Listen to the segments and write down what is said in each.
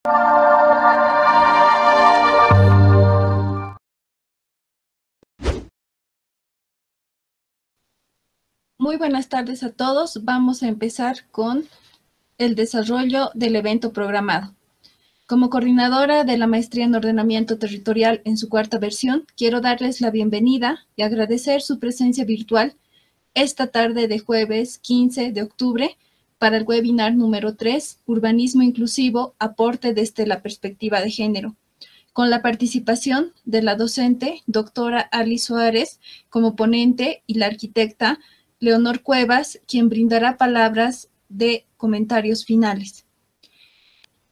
Muy buenas tardes a todos. Vamos a empezar con el desarrollo del evento programado. Como coordinadora de la Maestría en Ordenamiento Territorial en su cuarta versión, quiero darles la bienvenida y agradecer su presencia virtual esta tarde de jueves 15 de octubre para el webinar número 3, Urbanismo Inclusivo, aporte desde la perspectiva de género, con la participación de la docente, doctora Alice Suárez, como ponente, y la arquitecta Leonor Cuevas, quien brindará palabras de comentarios finales.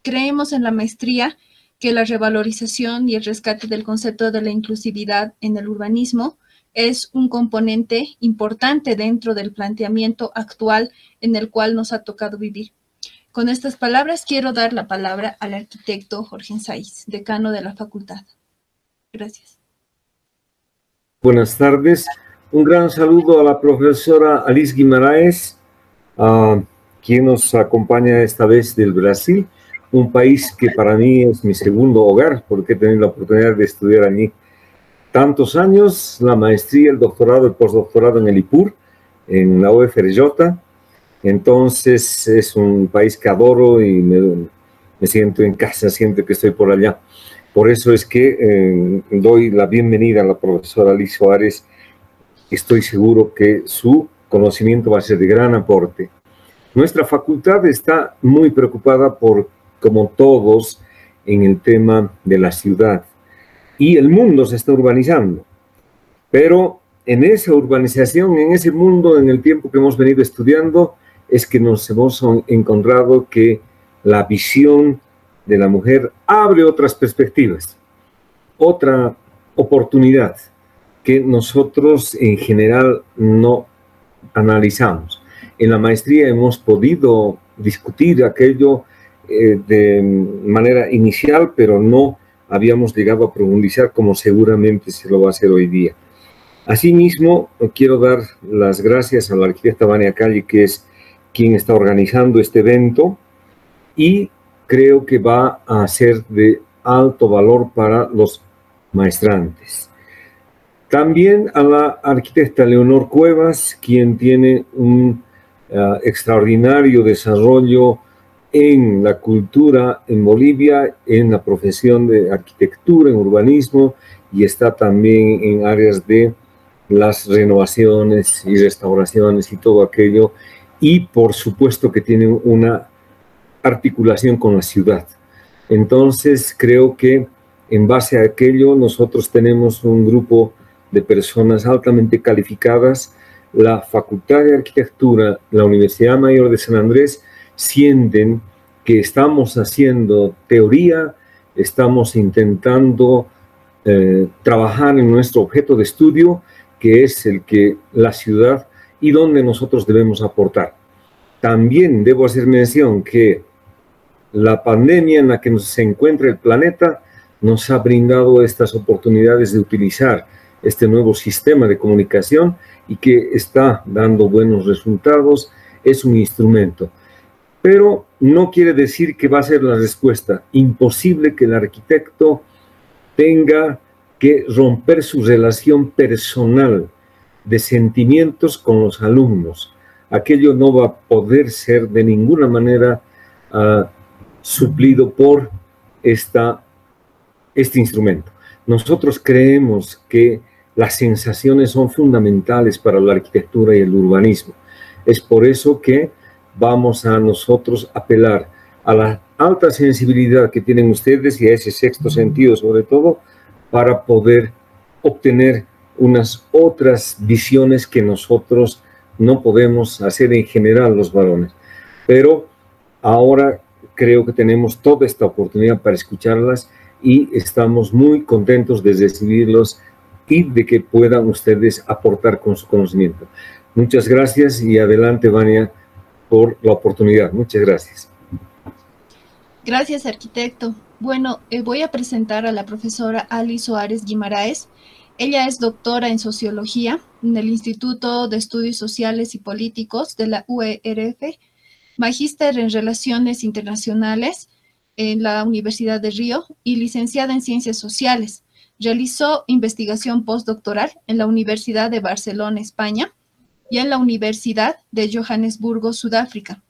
Creemos en la maestría que la revalorización y el rescate del concepto de la inclusividad en el urbanismo es un componente importante dentro del planteamiento actual en el cual nos ha tocado vivir. Con estas palabras quiero dar la palabra al arquitecto Jorge Sáiz, decano de la facultad. Gracias. Buenas tardes. Un gran saludo a la profesora Alice Guimaraes, quien nos acompaña esta vez del Brasil, un país que para mí es mi segundo hogar, porque he tenido la oportunidad de estudiar allí tantos años, la maestría, el doctorado, el postdoctorado en el IPUR, en la UFRJ. Entonces es un país que adoro y me siento en casa, siento que estoy por allá. Por eso es que doy la bienvenida a la profesora Alice Suárez. Estoy seguro que su conocimiento va a ser de gran aporte. Nuestra facultad está muy preocupada por, como todos, en el tema de la ciudad. Y el mundo se está urbanizando. Pero en esa urbanización, en ese mundo, en el tiempo que hemos venido estudiando, es que nos hemos encontrado que la visión de la mujer abre otras perspectivas, otra oportunidad que nosotros en general no analizamos. En la maestría hemos podido discutir aquello de manera inicial, pero no habíamos llegado a profundizar como seguramente se lo va a hacer hoy día. Asimismo, quiero dar las gracias a la arquitecta Vania Calle, que es quien está organizando este evento, y creo que va a ser de alto valor para los maestrantes. También a la arquitecta Leonor Cuevas, quien tiene un extraordinario desarrollo en la cultura en Bolivia, en la profesión de arquitectura, en urbanismo, y está también en áreas de las renovaciones y restauraciones y todo aquello, y por supuesto que tiene una articulación con la ciudad. Entonces creo que en base a aquello nosotros tenemos un grupo de personas altamente calificadas. La Facultad de Arquitectura, la Universidad Mayor de San Andrés, sienten que estamos haciendo teoría, estamos intentando trabajar en nuestro objeto de estudio, que es el que la ciudad y donde nosotros debemos aportar. También debo hacer mención que la pandemia en la que se encuentra el planeta nos ha brindado estas oportunidades de utilizar este nuevo sistema de comunicación y que está dando buenos resultados. Es un instrumento, pero no quiere decir que va a ser la respuesta. Imposible que el arquitecto tenga que romper su relación personal de sentimientos con los alumnos. Aquello no va a poder ser de ninguna manera suplido por este instrumento. Nosotros creemos que las sensaciones son fundamentales para la arquitectura y el urbanismo. Es por eso que vamos a nosotros apelar a la alta sensibilidad que tienen ustedes y a ese sexto sentido sobre todo, para poder obtener unas otras visiones que nosotros no podemos hacer en general los varones. Pero ahora creo que tenemos toda esta oportunidad para escucharlas y estamos muy contentos de recibirlos y de que puedan ustedes aportar con su conocimiento. Muchas gracias y adelante, Vania, por la oportunidad. Muchas gracias. Gracias, arquitecto. Bueno, voy a presentar a la profesora Alice Suárez Guimaraes. Ella es doctora en Sociología en el Instituto de Estudios Sociales y Políticos de la UERF, magíster en Relaciones Internacionales en la Universidad de Río y licenciada en Ciencias Sociales. Realizó investigación postdoctoral en la Universidad de Barcelona, España, y en la Universidad de Johannesburgo, Sudáfrica.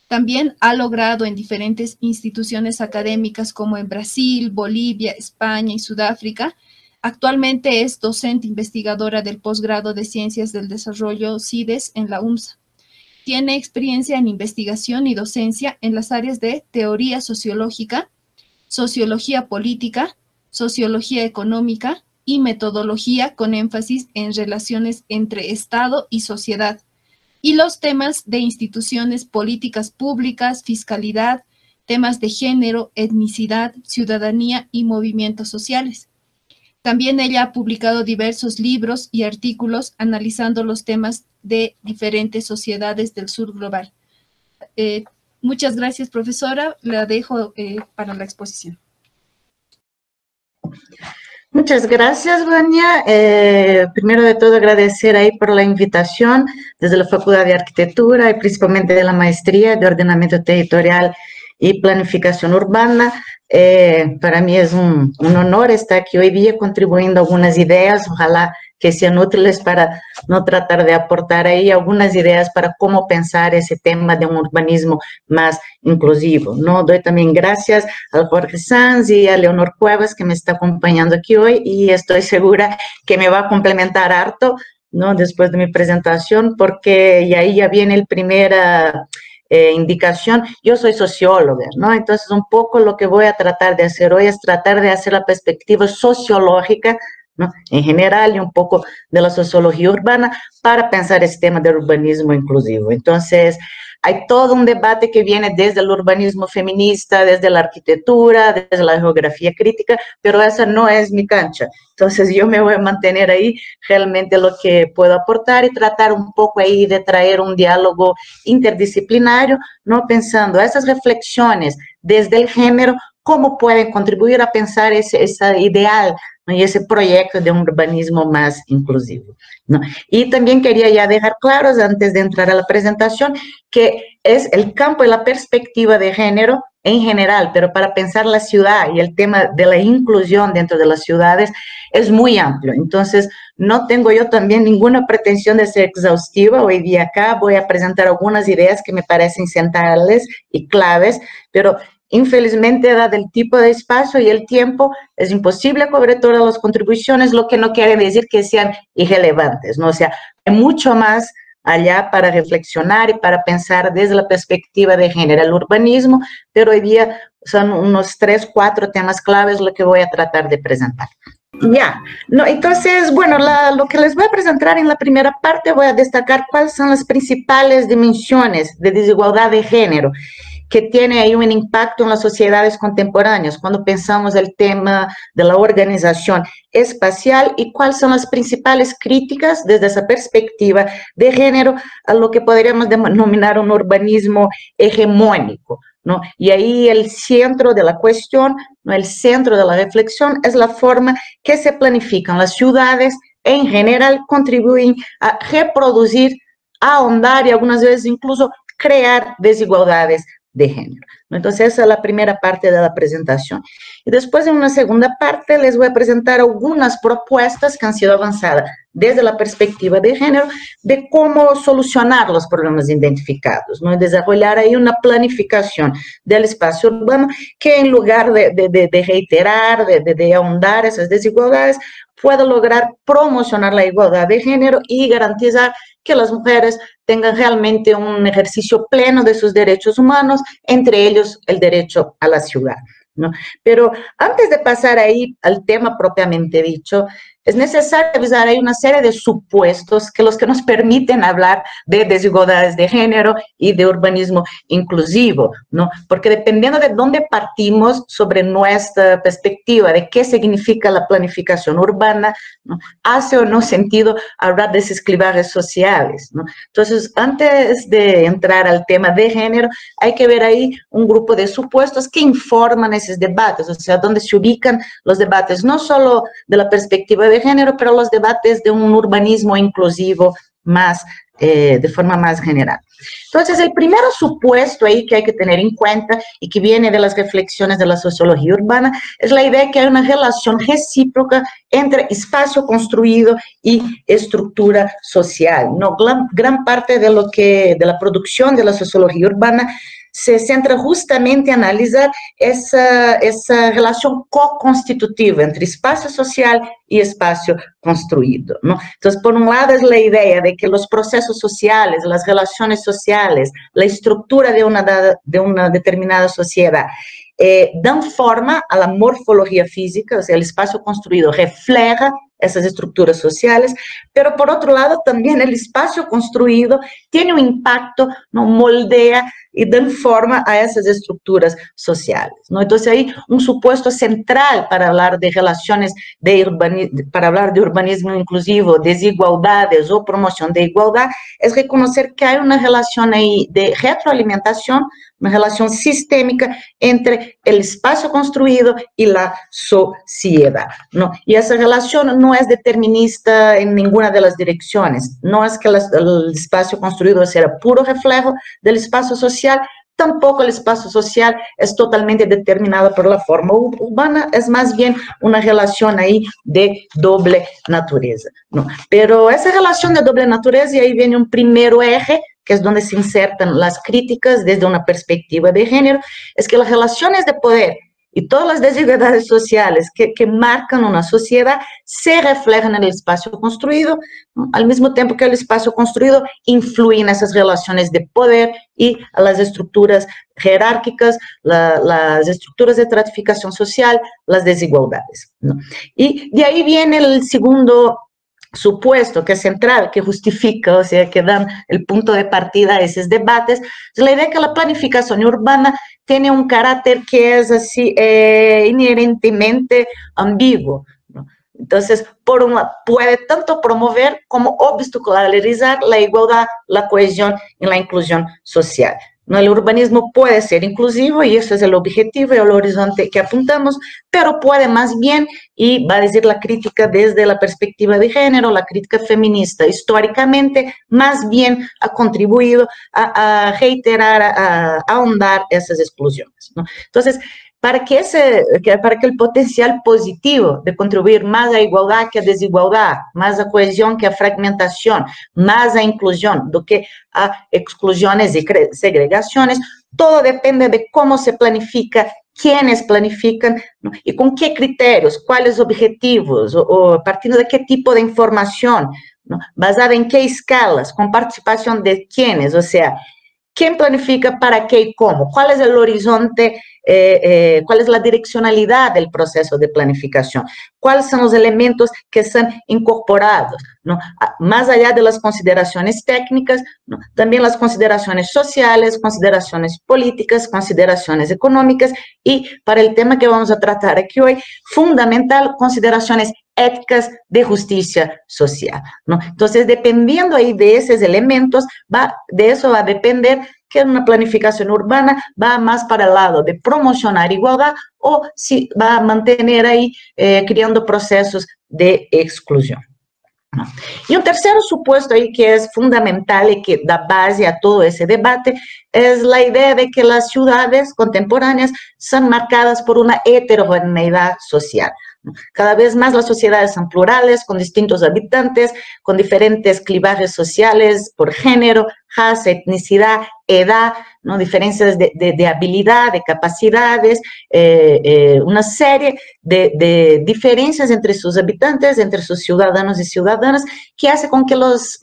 También ha logrado en diferentes instituciones académicas como en Brasil, Bolivia, España y Sudáfrica. Actualmente es docente investigadora del posgrado de Ciencias del Desarrollo CIDES en la UMSA. Tiene experiencia en investigación y docencia en las áreas de teoría sociológica, sociología política, sociología económica y metodología con énfasis en relaciones entre Estado y sociedad, y los temas de instituciones, políticas públicas, fiscalidad, temas de género, etnicidad, ciudadanía y movimientos sociales. También ella ha publicado diversos libros y artículos analizando los temas de diferentes sociedades del sur global. Muchas gracias, profesora. La dejo para la exposición. Muchas gracias, Vania. Primero de todo, agradecer ahí por la invitación desde la Facultad de Arquitectura y principalmente de la Maestría de Ordenamiento Territorial y Planificación Urbana. Para mí es un honor estar aquí hoy día contribuyendo algunas ideas, ojalá que sean útiles para no tratar de aportar ahí algunas ideas para cómo pensar ese tema de un urbanismo más inclusivo, ¿no? Doy también gracias al Jorge Sanz y a Leonor Cuevas que me está acompañando aquí hoy y estoy segura que me va a complementar harto, ¿no? Después de mi presentación, porque y ahí ya viene el primera indicación. Yo soy socióloga, ¿no? Entonces un poco lo que voy a tratar de hacer hoy es tratar de hacer la perspectiva sociológica, ¿no? En general y un poco de la sociología urbana para pensar este tema del urbanismo inclusivo. Entonces, hay todo un debate que viene desde el urbanismo feminista, desde la arquitectura, desde la geografía crítica, pero esa no es mi cancha. Entonces, yo me voy a mantener ahí realmente lo que puedo aportar y tratar un poco ahí de traer un diálogo interdisciplinario, ¿no? Pensando esas reflexiones desde el género, cómo pueden contribuir a pensar ese ideal, ¿no? Y ese proyecto de un urbanismo más inclusivo, ¿no? Y también quería ya dejar claros, antes de entrar a la presentación, que es el campo y la perspectiva de género en general, pero para pensar la ciudad y el tema de la inclusión dentro de las ciudades es muy amplio. Entonces, no tengo yo también ninguna pretensión de ser exhaustiva. Hoy día acá voy a presentar algunas ideas que me parecen centrales y claves, pero infelizmente, dado el tipo de espacio y el tiempo, es imposible cubrir todas las contribuciones, lo que no quiere decir que sean irrelevantes, ¿no? O sea, hay mucho más allá para reflexionar y para pensar desde la perspectiva de género, el urbanismo, pero hoy día son unos 3, 4 temas claves lo que voy a tratar de presentar. Ya, no, entonces, bueno, lo que les voy a presentar en la primera parte, voy a destacar cuáles son las principales dimensiones de desigualdad de género que tiene ahí un impacto en las sociedades contemporáneas cuando pensamos el tema de la organización espacial y cuáles son las principales críticas desde esa perspectiva de género a lo que podríamos denominar un urbanismo hegemónico, ¿no? Y ahí el centro de la cuestión, ¿no? El centro de la reflexión es la forma que se planifican las ciudades en general, contribuyen a reproducir, a ahondar y algunas veces incluso crear desigualdades de género. Entonces, esa es la primera parte de la presentación. Y después, en una segunda parte, les voy a presentar algunas propuestas que han sido avanzadas desde la perspectiva de género, de cómo solucionar los problemas identificados, ¿no? Y desarrollar ahí una planificación del espacio urbano que en lugar de reiterar, de ahondar esas desigualdades, pueda lograr promocionar la igualdad de género y garantizar que las mujeres tengan realmente un ejercicio pleno de sus derechos humanos, entre ellos el derecho a la ciudad, ¿no? Pero antes de pasar ahí al tema propiamente dicho, es necesario revisar ahí una serie de supuestos que nos permiten hablar de desigualdades de género y de urbanismo inclusivo, ¿no? Porque dependiendo de dónde partimos sobre nuestra perspectiva de qué significa la planificación urbana, ¿no? Hace o no sentido hablar de esos clivajes sociales, ¿no? Entonces, antes de entrar al tema de género, hay que ver ahí un grupo de supuestos que informan esos debates, o sea, dónde se ubican los debates, no solo de la perspectiva de género, pero los debates de un urbanismo inclusivo más de forma más general. Entonces, el primer supuesto ahí que hay que tener en cuenta y que viene de las reflexiones de la sociología urbana es la idea de que hay una relación recíproca entre espacio construido y estructura social, ¿no? Gran parte de la producción de la sociología urbana se centra justamente en analizar esa relación co-constitutiva entre espacio social y espacio construido, ¿no? Entonces, por un lado es la idea de que los procesos sociales, las relaciones sociales, la estructura de una determinada sociedad dan forma a la morfología física, o sea, el espacio construido refleja esas estructuras sociales, pero por otro lado también el espacio construido tiene un impacto, ¿no? Moldea y dan forma a esas estructuras sociales, ¿no? Entonces hay un supuesto central para hablar de relaciones para hablar de urbanismo inclusivo, desigualdades o promoción de igualdad, es reconocer que hay una relación ahí de retroalimentación, una relación sistémica entre el espacio construido y la sociedad, ¿no? Y esa relación no es determinista en ninguna de las direcciones, no es que el espacio construido sea puro reflejo del espacio social, tampoco el espacio social es totalmente determinado por la forma urbana, es más bien una relación ahí de doble naturaleza, ¿no? Pero esa relación de doble naturaleza, y ahí viene un primer eje, que es donde se insertan las críticas desde una perspectiva de género, es que las relaciones de poder y todas las desigualdades sociales que marcan una sociedad se reflejan en el espacio construido, ¿no? Al mismo tiempo que el espacio construido influye en esas relaciones de poder y a las estructuras jerárquicas, las estructuras de estratificación social, las desigualdades, ¿no? Y de ahí viene el segundo supuesto que es central, que justifica, o sea, que dan el punto de partida a esos debates, es la idea que la planificación urbana tiene un carácter que es así inherentemente ambiguo, ¿no? Entonces, puede tanto promover como obstaculizar la igualdad, la cohesión y la inclusión social, ¿no? El urbanismo puede ser inclusivo y ese es el objetivo y el horizonte que apuntamos, pero puede más bien, y va a decir la crítica desde la perspectiva de género, la crítica feminista, históricamente, más bien ha contribuido a reiterar, a ahondar esas exclusiones, ¿no? Entonces, para que el potencial positivo de contribuir más a igualdad que a desigualdad, más a cohesión que a fragmentación, más a inclusión do que a exclusiones y segregaciones, todo depende de cómo se planifica, quiénes planifican, ¿no? Y con qué criterios, cuáles objetivos, o partiendo de qué tipo de información, ¿no? Basada en qué escalas, con participación de quiénes, o sea, quién planifica para qué y cómo, cuál es el horizonte, cuál es la direccionalidad del proceso de planificación, cuáles son los elementos que son incorporados, ¿no? Más allá de las consideraciones técnicas, ¿no? También las consideraciones sociales, consideraciones políticas, consideraciones económicas y, para el tema que vamos a tratar aquí hoy, fundamental, consideraciones éticas de justicia social, ¿no? Entonces, dependiendo ahí de esos elementos, de eso va a depender que una planificación urbana va más para el lado de promocionar igualdad o si va a mantener ahí creando procesos de exclusión, ¿no? Y un tercer supuesto ahí que es fundamental y que da base a todo ese debate es la idea de que las ciudades contemporáneas son marcadas por una heterogeneidad social. Cada vez más las sociedades son plurales, con distintos habitantes, con diferentes clivajes sociales por género, raza, etnicidad, edad, ¿no? Diferencias de habilidad, de capacidades, una serie de diferencias entre sus habitantes, entre sus ciudadanos y ciudadanas, que hace con que los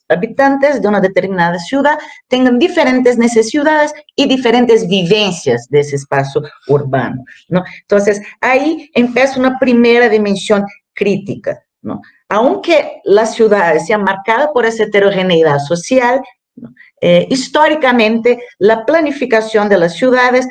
habitantes de una determinada ciudad tengan diferentes necesidades y diferentes vivencias de ese espacio urbano, ¿no? Entonces, ahí empieza una primera dimensión crítica, ¿no? Aunque las ciudades sean marcadas por esa heterogeneidad social, ¿no? Históricamente, la planificación de las ciudades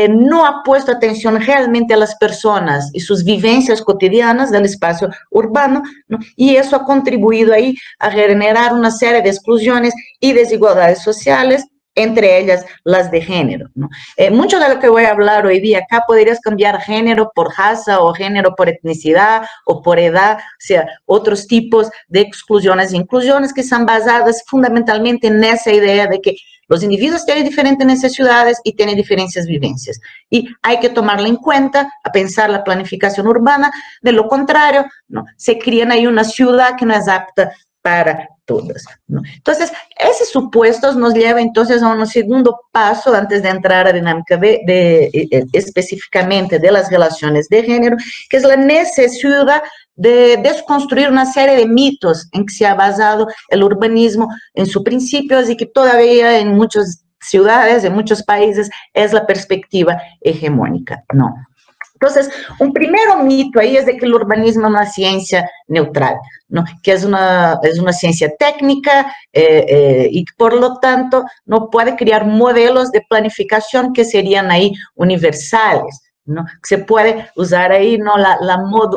no ha puesto atención realmente a las personas y sus vivencias cotidianas del espacio urbano, ¿no? Y eso ha contribuido ahí a generar una serie de exclusiones y desigualdades sociales entre ellas las de género, ¿no? Mucho de lo que voy a hablar hoy día acá podrías cambiar género por raza o género por etnicidad o por edad, o sea, otros tipos de exclusiones e inclusiones que están basadas fundamentalmente en esa idea de que los individuos tienen diferentes necesidades y tienen diferentes vivencias. Y hay que tomarla en cuenta, a pensar la planificación urbana. De lo contrario, ¿no?, se crían ahí una ciudad que no es apta para todas, ¿no? Entonces, esos supuestos nos llevan entonces a un segundo paso antes de entrar a dinámica específicamente de las relaciones de género, que es la necesidad de desconstruir una serie de mitos en que se ha basado el urbanismo en sus principios y que todavía en muchas ciudades, en muchos países, es la perspectiva hegemónica, ¿no? Entonces, un primer mito ahí es de que el urbanismo es una ciencia neutral, ¿no?, que es una ciencia técnica y por lo tanto no puede crear modelos de planificación que serían ahí universales, ¿no? Se puede usar ahí, ¿no?,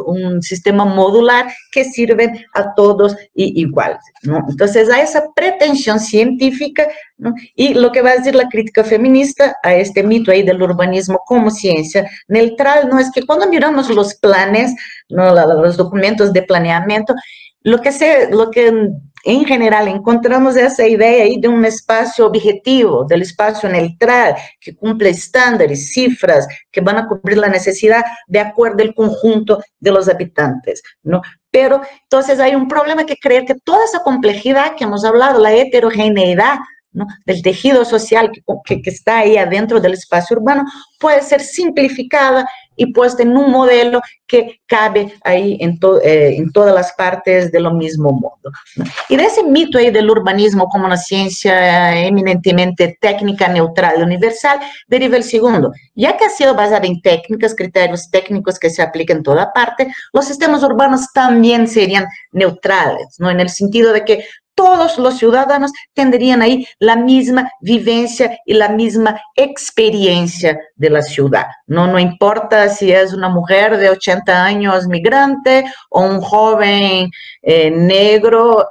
un sistema modular que sirve a todos igual, ¿no? Entonces, a esa pretensión científica, ¿no?, y lo que va a decir la crítica feminista a este mito ahí del urbanismo como ciencia neutral, ¿no?, es que cuando miramos los planes, ¿no?, los documentos de planeamiento, lo que en general encontramos esa idea ahí de un espacio objetivo, del espacio neutral, que cumple estándares, cifras, que van a cubrir la necesidad de acuerdo al conjunto de los habitantes, ¿no? Pero entonces hay un problema que creer que toda esa complejidad que hemos hablado, la heterogeneidad, ¿no?, del tejido social que está ahí adentro del espacio urbano, puede ser simplificada y puesta en un modelo que cabe ahí en todas las partes de lo mismo modo, ¿no? Y de ese mito ahí del urbanismo como una ciencia eminentemente técnica, neutral y universal, deriva el segundo. Ya que ha sido basada en técnicas, criterios técnicos que se aplican en toda parte, los sistemas urbanos también serían neutrales, ¿no?, en el sentido de que todos los ciudadanos tendrían ahí la misma vivencia y la misma experiencia de la ciudad. No importa si es una mujer de 80 años migrante o un joven negro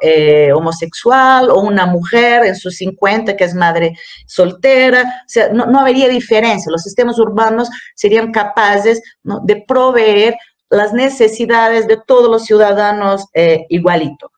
homosexual o una mujer en sus 50 que es madre soltera. O sea, no habría diferencia. Los sistemas urbanos serían capaces, ¿no?, de proveer las necesidades de todos los ciudadanos igualito.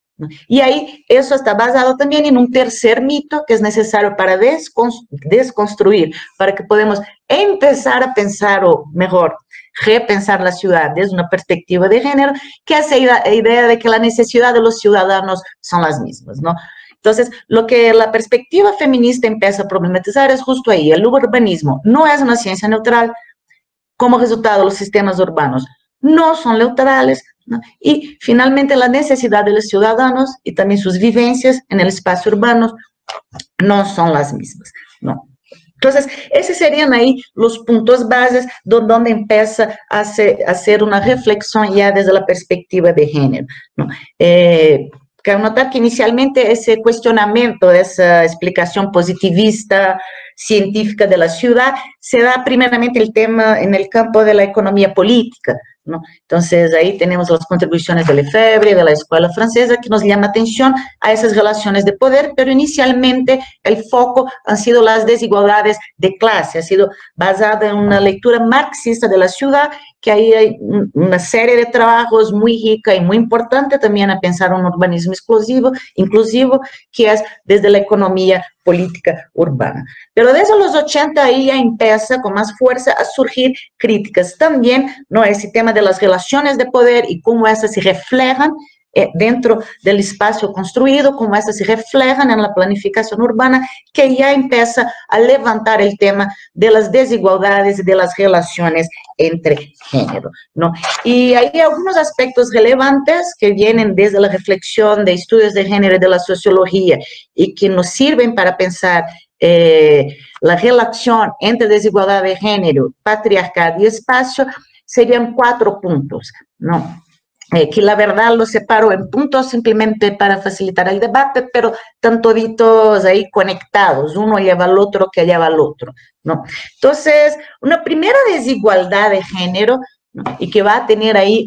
Y ahí eso está basado también en un tercer mito que es necesario para desconstruir, para que podamos empezar a pensar, o mejor, repensar la ciudad desde una perspectiva de género, que es la idea de que la necesidad de los ciudadanos son las mismas, ¿no? Entonces, lo que la perspectiva feminista empieza a problematizar es justo ahí. El urbanismo no es una ciencia neutral. Como resultado, los sistemas urbanos no son neutrales, ¿no? Y finalmente la necesidad de los ciudadanos y también sus vivencias en el espacio urbano no son las mismas, ¿no? Entonces, esos serían ahí los puntos bases donde empieza a hacer una reflexión ya desde la perspectiva de género, ¿no? Quiero notar que inicialmente ese cuestionamiento, esa explicación positivista, científica de la ciudad, se da primeramente el tema en el campo de la economía política, ¿no? Entonces, ahí tenemos las contribuciones de Lefebvre, de la escuela francesa, que nos llama atención a esas relaciones de poder, pero inicialmente el foco han sido las desigualdades de clase, ha sido basada en una lectura marxista de la ciudad, que ahí hay una serie de trabajos muy rica y muy importante también a pensar un urbanismo inclusivo, que es desde la economía política urbana. Pero desde los 80 ahí ya empieza con más fuerza a surgir críticas también, ¿no?, ese tema de las relaciones de poder y cómo esas se reflejan dentro del espacio construido, cómo esas se reflejan en la planificación urbana, que ya empieza a levantar el tema de las desigualdades y de las relaciones entre género, ¿no? Y hay algunos aspectos relevantes que vienen desde la reflexión de estudios de género y de la sociología y que nos sirven para pensar la relación entre desigualdad de género, patriarcado y espacio. Serían 4 puntos, ¿no? Que la verdad los separo en puntos simplemente para facilitar el debate, pero están toditos ahí conectados, uno lleva al otro que lleva al otro, ¿no? Entonces, una primera desigualdad de género, ¿no?, y que va a tener ahí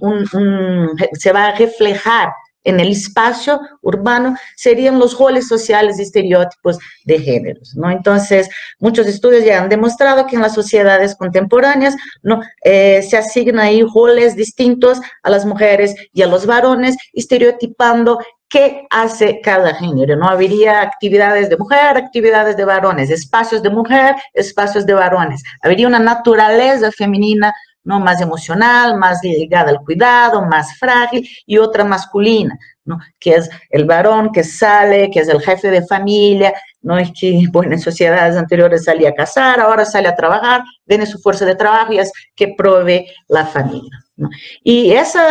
se va a reflejar en el espacio urbano serían los roles sociales y estereotipos de géneros, ¿no? Entonces, muchos estudios ya han demostrado que en las sociedades contemporáneas, ¿no? Se asignan ahí roles distintos a las mujeres y a los varones, estereotipando qué hace cada género, ¿no? Habría actividades de mujer, actividades de varones, espacios de mujer, espacios de varones. Habría una naturaleza femenina, ¿no? Más emocional, más ligada al cuidado, más frágil, y otra masculina, ¿no? Que es el varón que sale, que es el jefe de familia, ¿no? Es que, bueno, en sociedades anteriores salía a cazar, ahora sale a trabajar, tiene su fuerza de trabajo y es que provee la familia, ¿no? Y esos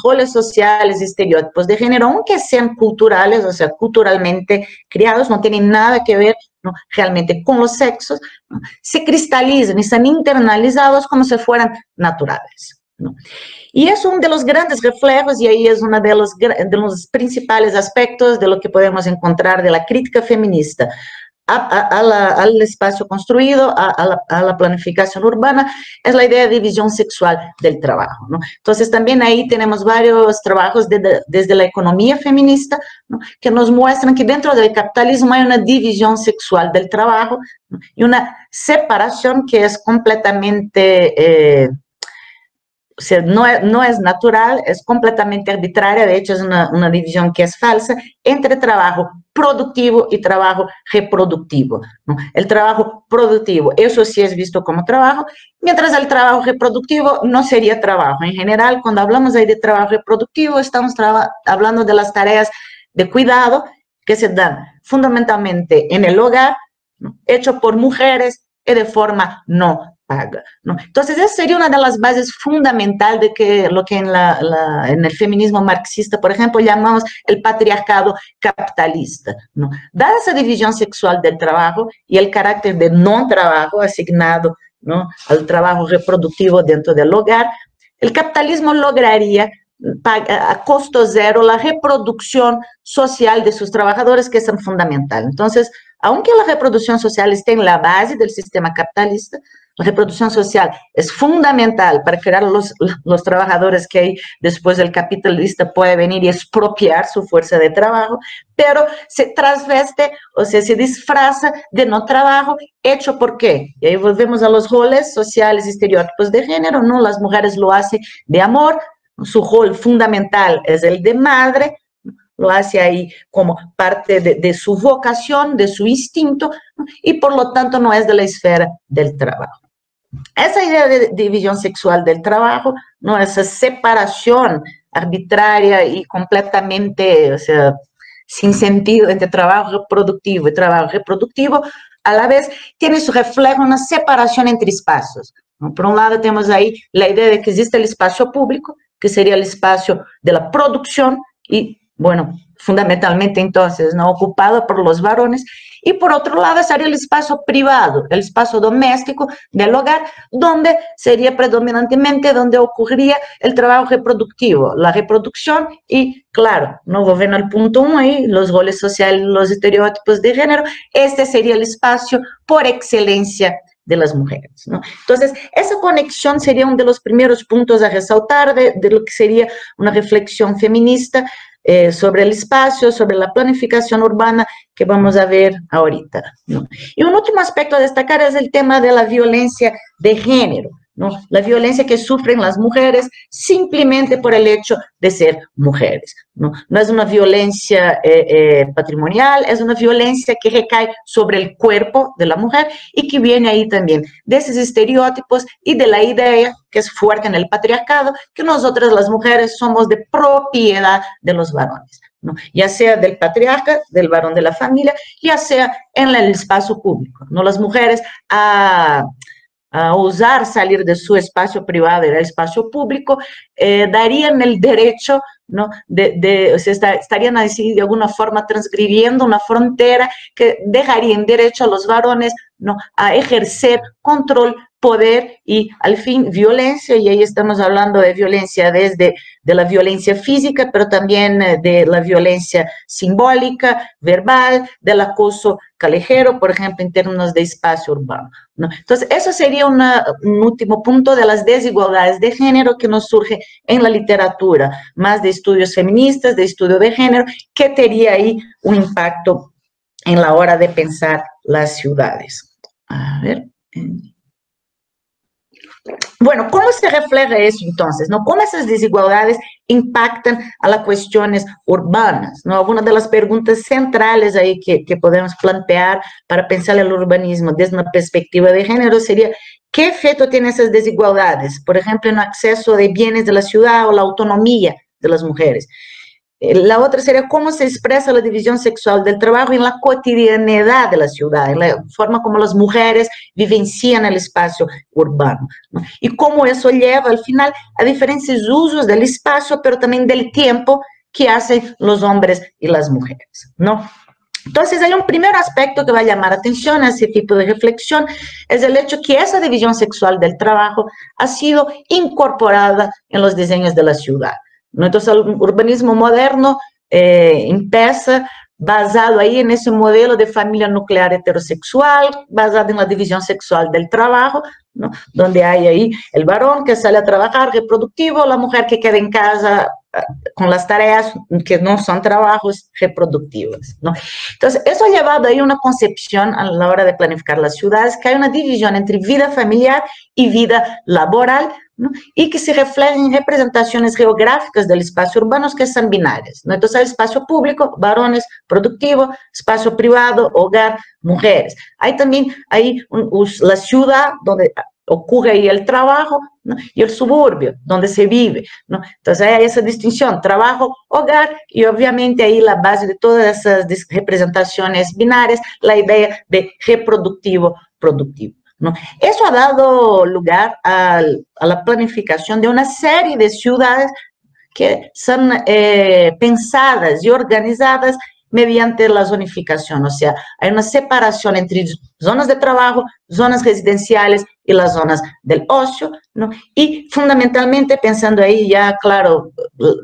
roles sociales y estereotipos de género, aunque sean culturales, o sea, culturalmente criados, no tienen nada que ver, ¿no? Realmente con los sexos, ¿no? Se cristalizan y están internalizados como si fueran naturales, ¿no? Y es uno de los grandes reflejos, y ahí es uno de los principales aspectos de lo que podemos encontrar de la crítica feminista al espacio construido, a la planificación urbana, es la idea de división sexual del trabajo, ¿no? Entonces, también ahí tenemos varios trabajos desde la economía feminista, ¿no? Que nos muestran que dentro del capitalismo hay una división sexual del trabajo, ¿no? Y una separación que es completamente... o sea, no es natural, es completamente arbitraria, de hecho es una división que es falsa, entre trabajo productivo y trabajo reproductivo, ¿no? El trabajo productivo, eso sí es visto como trabajo, mientras el trabajo reproductivo no sería trabajo. En general, cuando hablamos ahí de trabajo reproductivo, estamos hablando de las tareas de cuidado que se dan fundamentalmente en el hogar, ¿no? Hecho por mujeres y de forma no paga, ¿no? Entonces, esa sería una de las bases fundamentales de que lo que en el feminismo marxista, por ejemplo, llamamos el patriarcado capitalista, ¿no? Dada esa división sexual del trabajo y el carácter de no trabajo asignado, ¿no? Al trabajo reproductivo dentro del hogar, el capitalismo lograría a costo cero la reproducción social de sus trabajadores, que es fundamental. Entonces, aunque la reproducción social esté en la base del sistema capitalista, la reproducción social es fundamental para crear los trabajadores que hay después del capitalista puede venir y expropiar su fuerza de trabajo, pero se transveste, o sea, se disfraza de no trabajo, hecho por qué. Y ahí volvemos a los roles sociales y estereotipos de género, ¿no? Las mujeres lo hacen de amor, su rol fundamental es el de madre, lo hace ahí como parte de su vocación, de su instinto, ¿no? Y por lo tanto no es de la esfera del trabajo. Esa idea de división sexual del trabajo, ¿no? Esa separación arbitraria y completamente, o sea, sin sentido entre trabajo productivo y trabajo reproductivo, a la vez tiene su reflejo en una separación entre espacios, ¿no? Por un lado tenemos ahí la idea de que existe el espacio público, que sería el espacio de la producción y, bueno, fundamentalmente entonces, ¿no? Ocupado por los varones, y por otro lado estaría el espacio privado, el espacio doméstico del hogar, donde sería predominantemente donde ocurriría el trabajo reproductivo, la reproducción y, claro, no volviendo al punto 1 ahí, los roles sociales, los estereotipos de género, este sería el espacio por excelencia de las mujeres, ¿no? Entonces, esa conexión sería uno de los primeros puntos a resaltar de lo que sería una reflexión feminista sobre el espacio, sobre la planificación urbana que vamos a ver ahorita, ¿no? Y un último aspecto a destacar es el tema de la violencia de género, ¿no? La violencia que sufren las mujeres simplemente por el hecho de ser mujeres, ¿no? No es una violencia patrimonial, es una violencia que recae sobre el cuerpo de la mujer y que viene ahí también de esos estereotipos y de la idea que es fuerte en el patriarcado, que nosotras las mujeres somos de propiedad de los varones, ¿no? Ya sea del patriarca, del varón de la familia, ya sea en el espacio público, ¿no? Las mujeres a osar salir de su espacio privado y del espacio público, darían el derecho, ¿no? O sea, estarían así de alguna forma transgrediendo una frontera que dejaría en derecho a los varones, ¿no? A ejercer control poder y, al fin, violencia, y ahí estamos hablando de violencia desde de la violencia física, pero también de la violencia simbólica, verbal, del acoso callejero, por ejemplo, en términos de espacio urbano, ¿no? Entonces, eso sería un último punto de las desigualdades de género que nos surge en la literatura, más de estudios feministas, de estudio de género, que tendría ahí un impacto en la hora de pensar las ciudades. A ver. Bueno, ¿cómo se refleja eso entonces? ¿No? ¿Cómo esas desigualdades impactan a las cuestiones urbanas? ¿No? Algunas de las preguntas centrales ahí que podemos plantear para pensar el urbanismo desde una perspectiva de género sería, ¿qué efecto tienen esas desigualdades? Por ejemplo, en el acceso de bienes de la ciudad o la autonomía de las mujeres. La otra sería cómo se expresa la división sexual del trabajo en la cotidianidad de la ciudad, en la forma como las mujeres vivencian el espacio urbano, ¿no? Y cómo eso lleva al final a diferentes usos del espacio, pero también del tiempo que hacen los hombres y las mujeres, ¿no? Entonces, hay un primer aspecto que va a llamar atención a ese tipo de reflexión, es el hecho que esa división sexual del trabajo ha sido incorporada en los diseños de la ciudad, ¿no? Entonces, el urbanismo moderno empieza basado ahí en ese modelo de familia nuclear heterosexual, basado en la división sexual del trabajo, ¿no? Donde hay ahí el varón que sale a trabajar reproductivo, la mujer que queda en casa con las tareas que no son trabajos reproductivos, ¿no? Entonces, eso ha llevado ahí una concepción a la hora de planificar las ciudades, que hay una división entre vida familiar y vida laboral, ¿no? Y que se reflejan en representaciones geográficas del espacio urbano que son binarias, ¿no? Entonces, el espacio público, varones, productivo, espacio privado, hogar, mujeres. Hay también ahí la ciudad donde ocurre ahí el trabajo, ¿no? Y el suburbio, donde se vive, ¿no? Entonces hay esa distinción, trabajo, hogar, y obviamente ahí la base de todas esas representaciones binarias, la idea de reproductivo, productivo, ¿no? Eso ha dado lugar a la planificación de una serie de ciudades que son pensadas y organizadas mediante la zonificación, o sea, hay una separación entre zonas de trabajo, zonas residenciales y las zonas del ocio, ¿no? Y fundamentalmente pensando ahí ya, claro,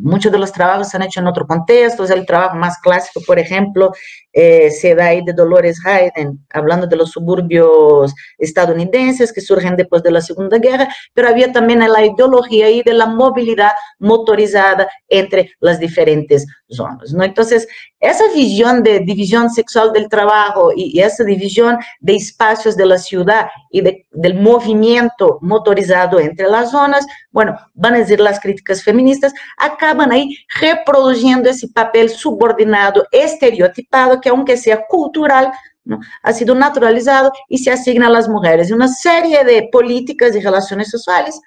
muchos de los trabajos se han hecho en otro contexto, el trabajo más clásico, por ejemplo, se da ahí de Dolores Hayden, hablando de los suburbios estadounidenses que surgen después de la Segunda Guerra, pero había también la ideología ahí de la movilidad motorizada entre las diferentes zonas, ¿no? Entonces, esa visión de división sexual del trabajo y esa división de espacios de la ciudad y del movimiento motorizado entre las zonas, bueno, van a decir las críticas feministas, acaban ahí reproduciendo ese papel subordinado, estereotipado, que aunque sea cultural, ¿no?, ha sido naturalizado y se asigna a las mujeres. Una serie de políticas y relaciones sociales,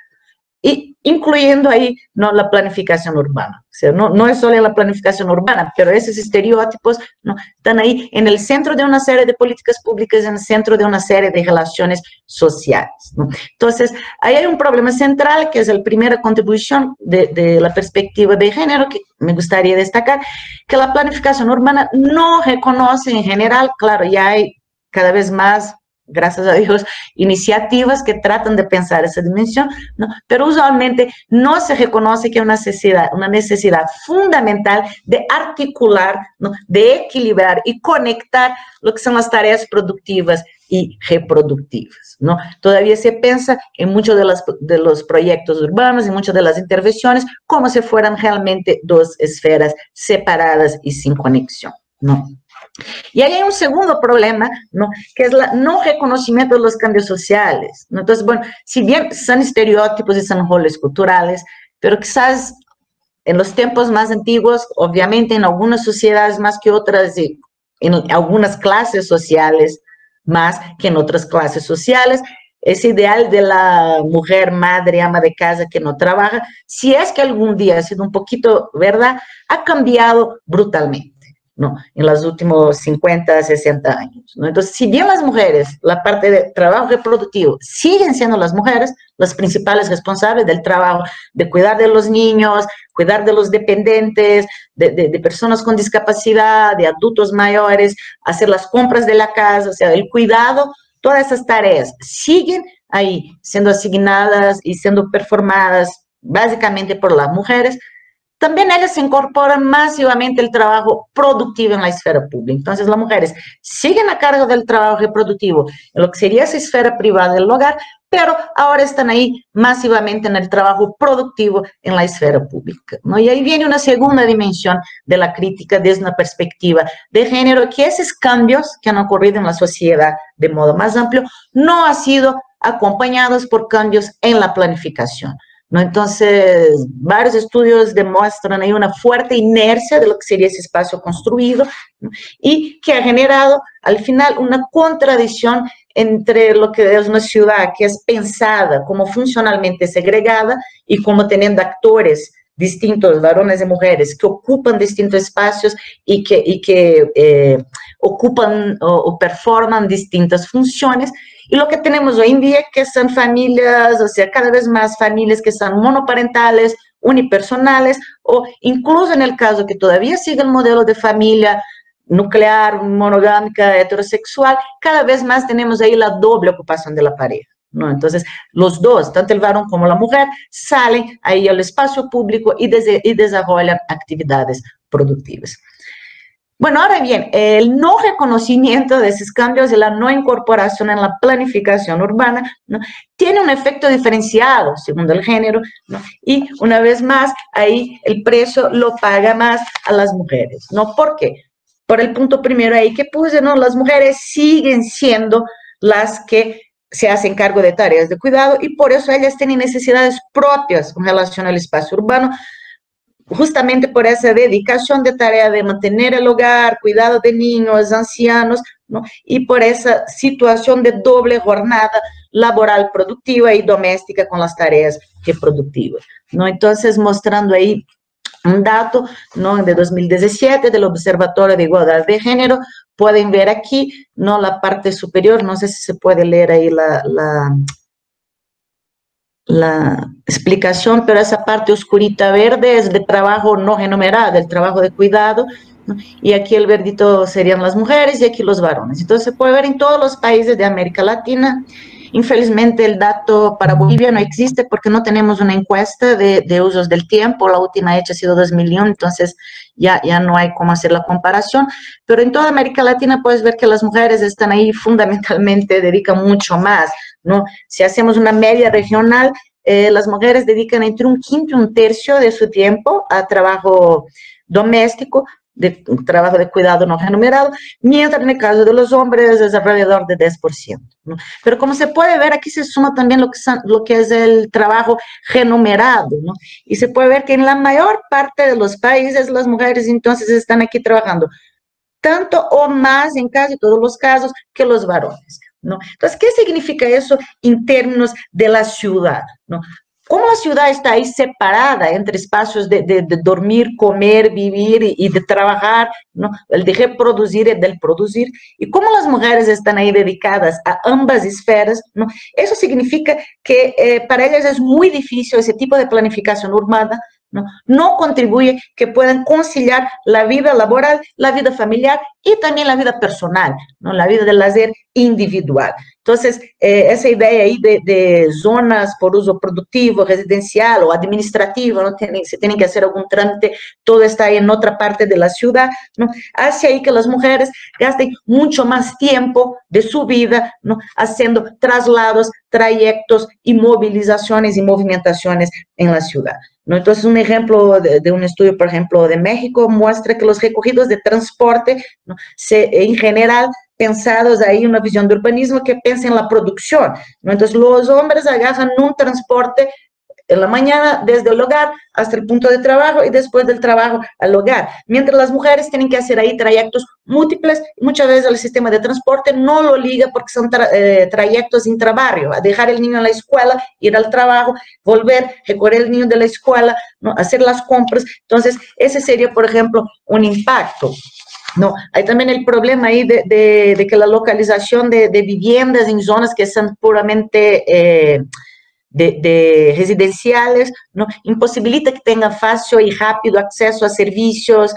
y incluyendo ahí, ¿no?, la planificación urbana. O sea, no es solo la planificación urbana, pero esos estereotipos, ¿no?, están ahí en el centro de una serie de políticas públicas, en el centro de una serie de relaciones sociales, ¿no? Entonces, ahí hay un problema central, que es la primera contribución de la perspectiva de género, que me gustaría destacar, que la planificación urbana no reconoce en general, claro, ya hay cada vez más, gracias a Dios, iniciativas que tratan de pensar esa dimensión, ¿no?, pero usualmente no se reconoce que hay una necesidad fundamental de articular, ¿no?, de equilibrar y conectar lo que son las tareas productivas y reproductivas, ¿no? Todavía se piensa en muchos de los proyectos urbanos y muchas de las intervenciones como si fueran realmente dos esferas separadas y sin conexión, ¿no? Y ahí hay un segundo problema, ¿no?, que es el no reconocimiento de los cambios sociales, ¿no? Entonces, bueno, si bien son estereotipos y son roles culturales, pero quizás en los tiempos más antiguos, obviamente en algunas sociedades más que otras, y en algunas clases sociales más que en otras clases sociales, ese ideal de la mujer madre, ama de casa que no trabaja, si es que algún día ha sido un poquito verdad, ha cambiado brutalmente, ¿no?, en los últimos 50, 60 años, ¿no? Entonces, si bien las mujeres, la parte de trabajo reproductivo, siguen siendo las mujeres las principales responsables del trabajo, de cuidar de los niños, cuidar de los dependientes, de personas con discapacidad, de adultos mayores, hacer las compras de la casa, o sea, el cuidado, todas esas tareas siguen ahí siendo asignadas y siendo performadas básicamente por las mujeres, también ellas se incorporan masivamente el trabajo productivo en la esfera pública. Entonces, las mujeres siguen a cargo del trabajo reproductivo en lo que sería esa esfera privada del hogar, pero ahora están ahí masivamente en el trabajo productivo en la esfera pública, ¿no? Y ahí viene una segunda dimensión de la crítica desde una perspectiva de género, que esos cambios que han ocurrido en la sociedad de modo más amplio no han sido acompañados por cambios en la planificación, ¿no? Entonces, varios estudios demuestran ahí una fuerte inercia de lo que sería ese espacio construido, ¿no? Y que ha generado, al final, una contradicción entre lo que es una ciudad que es pensada como funcionalmente segregada y como teniendo actores distintos, varones y mujeres, que ocupan distintos espacios y que ocupan o performan distintas funciones. Y lo que tenemos hoy en día que son familias, o sea, cada vez más familias que son monoparentales, unipersonales, o incluso en el caso que todavía sigue el modelo de familia nuclear, monogámica, heterosexual, cada vez más tenemos ahí la doble ocupación de la pareja, ¿no? Entonces, los dos, tanto el varón como la mujer, salen ahí al espacio público y desarrollan actividades productivas. Bueno, ahora bien, el no reconocimiento de esos cambios y la no incorporación en la planificación urbana, ¿no?, tiene un efecto diferenciado según el género, ¿no? Y una vez más, ahí el precio lo paga más a las mujeres, ¿no? ¿Por qué? Por el punto primero ahí que puse, ¿no? Las mujeres siguen siendo las que se hacen cargo de tareas de cuidado y por eso ellas tienen necesidades propias con relación al espacio urbano, justamente por esa dedicación de tarea de mantener el hogar, cuidado de niños, ancianos, ¿no? Y por esa situación de doble jornada laboral productiva y doméstica con las tareas reproductivas, ¿no? Entonces, mostrando ahí un dato, ¿no?, de 2017 del Observatorio de Igualdad de Género, pueden ver aquí, ¿no?, la parte superior, no sé si se puede leer ahí la explicación, pero esa parte oscurita verde es de trabajo no remunerado, el trabajo de cuidado, ¿no? Y aquí el verdito serían las mujeres y aquí los varones. Entonces se puede ver en todos los países de América Latina. Infelizmente el dato para Bolivia no existe porque no tenemos una encuesta de usos del tiempo, la última hecha ha sido 2001, entonces ya no hay cómo hacer la comparación, pero en toda América Latina puedes ver que las mujeres están ahí fundamentalmente, dedican mucho más, ¿no? Si hacemos una media regional, las mujeres dedican entre un quinto y un tercio de su tiempo a trabajo doméstico, de trabajo de cuidado no remunerado, mientras en el caso de los hombres es alrededor de 10%, ¿no? Pero como se puede ver, aquí se suma también lo que es el trabajo remunerado, ¿no? Y se puede ver que en la mayor parte de los países las mujeres entonces están aquí trabajando tanto o más, en casi todos los casos, que los varones, ¿no? Entonces, ¿qué significa eso en términos de la ciudad, ¿no? ¿Cómo la ciudad está ahí separada entre espacios de dormir, comer, vivir y de trabajar, ¿no?, el de reproducir y del producir? ¿Y cómo las mujeres están ahí dedicadas a ambas esferas, ¿no? Eso significa que para ellas es muy difícil ese tipo de planificación urbana, ¿no? No contribuye que puedan conciliar la vida laboral, la vida familiar y también la vida personal, ¿no?, la vida del lazer individual. Entonces, esa idea ahí de zonas por uso productivo, residencial o administrativo, ¿no?, se tienen que hacer algún trámite, todo está ahí en otra parte de la ciudad, ¿no?, hace ahí que las mujeres gasten mucho más tiempo de su vida, ¿no?, haciendo traslados, trayectos y movilizaciones y movimentaciones en la ciudad, ¿no? Entonces, un ejemplo de un estudio, por ejemplo, de México, muestra que los recogidos de transporte, ¿no?, en general, pensados ahí una visión de urbanismo que piensa en la producción, ¿no? Entonces, los hombres agarran un transporte en la mañana desde el hogar hasta el punto de trabajo y después del trabajo al hogar, mientras las mujeres tienen que hacer ahí trayectos múltiples, y muchas veces el sistema de transporte no lo liga porque son trayectos intrabarrio, a dejar el niño en la escuela, ir al trabajo, volver, recoger el niño de la escuela, ¿no?, hacer las compras. Entonces, ese sería, por ejemplo, un impacto, ¿no? Hay también el problema ahí de que la localización de viviendas en zonas que son puramente de residenciales, ¿no?, imposibilita que tengan fácil y rápido acceso a servicios,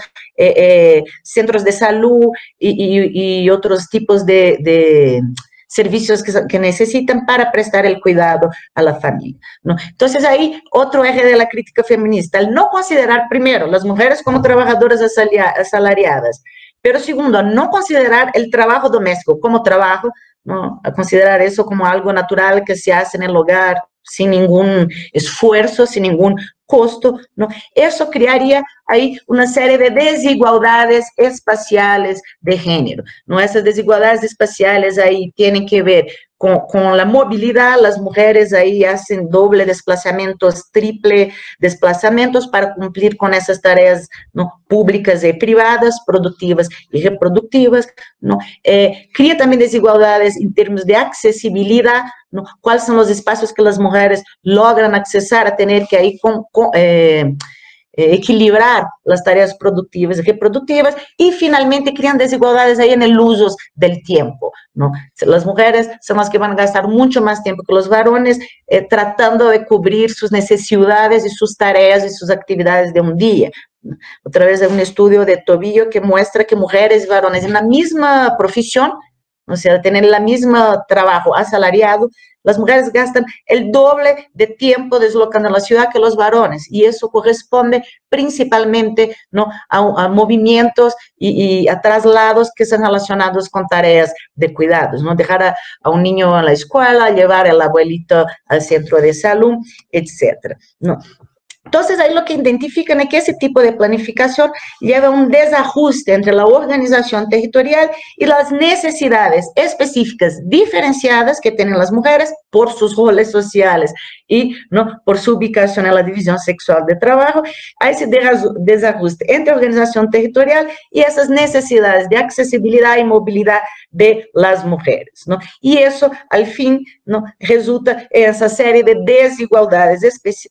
centros de salud y otros tipos de servicios que necesitan para prestar el cuidado a la familia, ¿no? Entonces, ahí otro eje de la crítica feminista, el no considerar primero las mujeres como trabajadoras asalariadas, pero segundo, no considerar el trabajo doméstico como trabajo, ¿no? A considerar eso como algo natural que se hace en el hogar sin ningún esfuerzo, sin ningún costo, ¿no? Eso crearía ahí una serie de desigualdades espaciales de género, ¿no? Esas desigualdades espaciales ahí tienen que ver con la movilidad. Las mujeres ahí hacen doble desplazamientos, triple desplazamientos para cumplir con esas tareas, ¿no? Públicas y privadas, productivas y reproductivas, ¿no? Crea también desigualdades en términos de accesibilidad, ¿no? ¿Cuáles son los espacios que las mujeres logran accesar a tener que ahí equilibrar las tareas productivas y reproductivas? Y finalmente crean desigualdades ahí en el uso del tiempo, ¿no? Las mujeres son las que van a gastar mucho más tiempo que los varones tratando de cubrir sus necesidades y sus tareas y sus actividades de un día. Otra vez hay un estudio de Tobillo que muestra que mujeres y varones en la misma profesión, o sea, tener el mismo trabajo asalariado, las mujeres gastan el doble de tiempo deslocando en la ciudad que los varones, y eso corresponde principalmente, ¿no? a movimientos y a traslados que están relacionados con tareas de cuidados, ¿no? Dejar a un niño en la escuela, llevar al abuelito al centro de salud, etcétera, ¿no? Entonces, ahí lo que identifican es que ese tipo de planificación lleva a un desajuste entre la organización territorial y las necesidades específicas diferenciadas que tienen las mujeres por sus roles sociales y, ¿no? por su ubicación en la división sexual de trabajo. Hay ese desajuste entre organización territorial y esas necesidades de accesibilidad y movilidad de las mujeres, ¿no? Y eso, al fin, ¿no? resulta en esa serie de desigualdades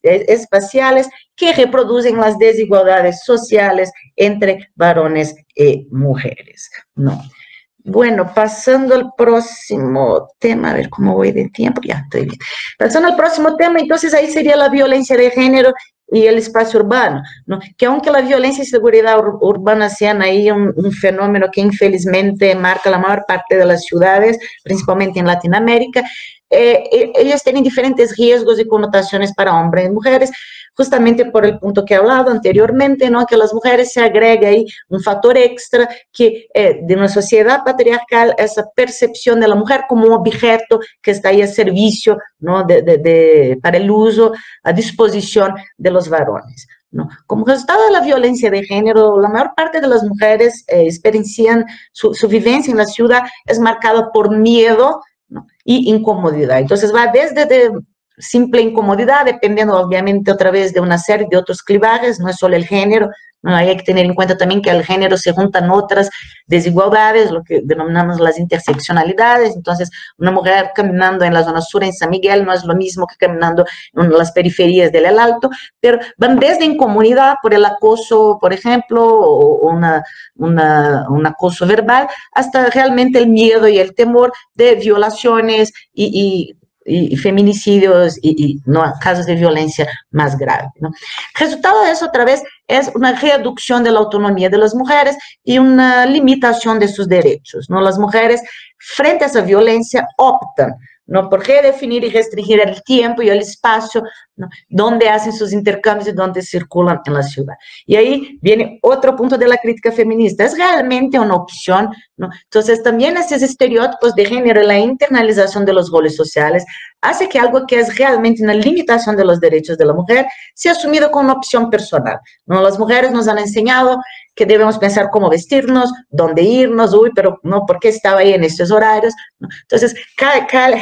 espaciales que reproducen las desigualdades sociales entre varones y mujeres, ¿no? Bueno, pasando al próximo tema, a ver cómo voy de tiempo, ya estoy bien. Pasando al próximo tema, entonces ahí sería la violencia de género y el espacio urbano, ¿no? Que aunque la violencia y seguridad urbana sean ahí un fenómeno que infelizmente marca la mayor parte de las ciudades, principalmente en Latinoamérica, ellos tienen diferentes riesgos y connotaciones para hombres y mujeres, justamente por el punto que he hablado anteriormente, ¿no? Que a las mujeres se agrega ahí un factor extra que de una sociedad patriarcal, esa percepción de la mujer como un objeto que está ahí a servicio, ¿no? para el uso, a disposición de los varones, ¿no? Como resultado de la violencia de género, la mayor parte de las mujeres experiencian su vivencia en la ciudad es marcada por miedo, ¿no? y incomodidad. Entonces va desde simple incomodidad, dependiendo obviamente otra vez de una serie de otros clivajes, no es solo el género, ¿no? Hay que tener en cuenta también que al género se juntan otras desigualdades, lo que denominamos las interseccionalidades. Entonces, una mujer caminando en la zona sur, en San Miguel, no es lo mismo que caminando en las periferias del El Alto, pero van desde incomodidad por el acoso, por ejemplo, o un acoso verbal, hasta realmente el miedo y el temor de violaciones y feminicidios y no, casos de violencia más graves, ¿no? Resultado de eso, otra vez, es una reducción de la autonomía de las mujeres y una limitación de sus derechos, ¿no? Las mujeres, frente a esa violencia, optan, ¿no? por redefinir y restringir el tiempo y el espacio, ¿no? donde hacen sus intercambios y donde circulan en la ciudad. Y ahí viene otro punto de la crítica feminista, es realmente una opción, ¿no? Entonces también esos estereotipos de género y la internalización de los roles sociales hace que algo que es realmente una limitación de los derechos de la mujer sea asumido como una opción personal, ¿no? Las mujeres nos han enseñado que debemos pensar cómo vestirnos, dónde irnos, uy, pero no, ¿por qué estaba ahí en estos horarios? ¿No? Entonces,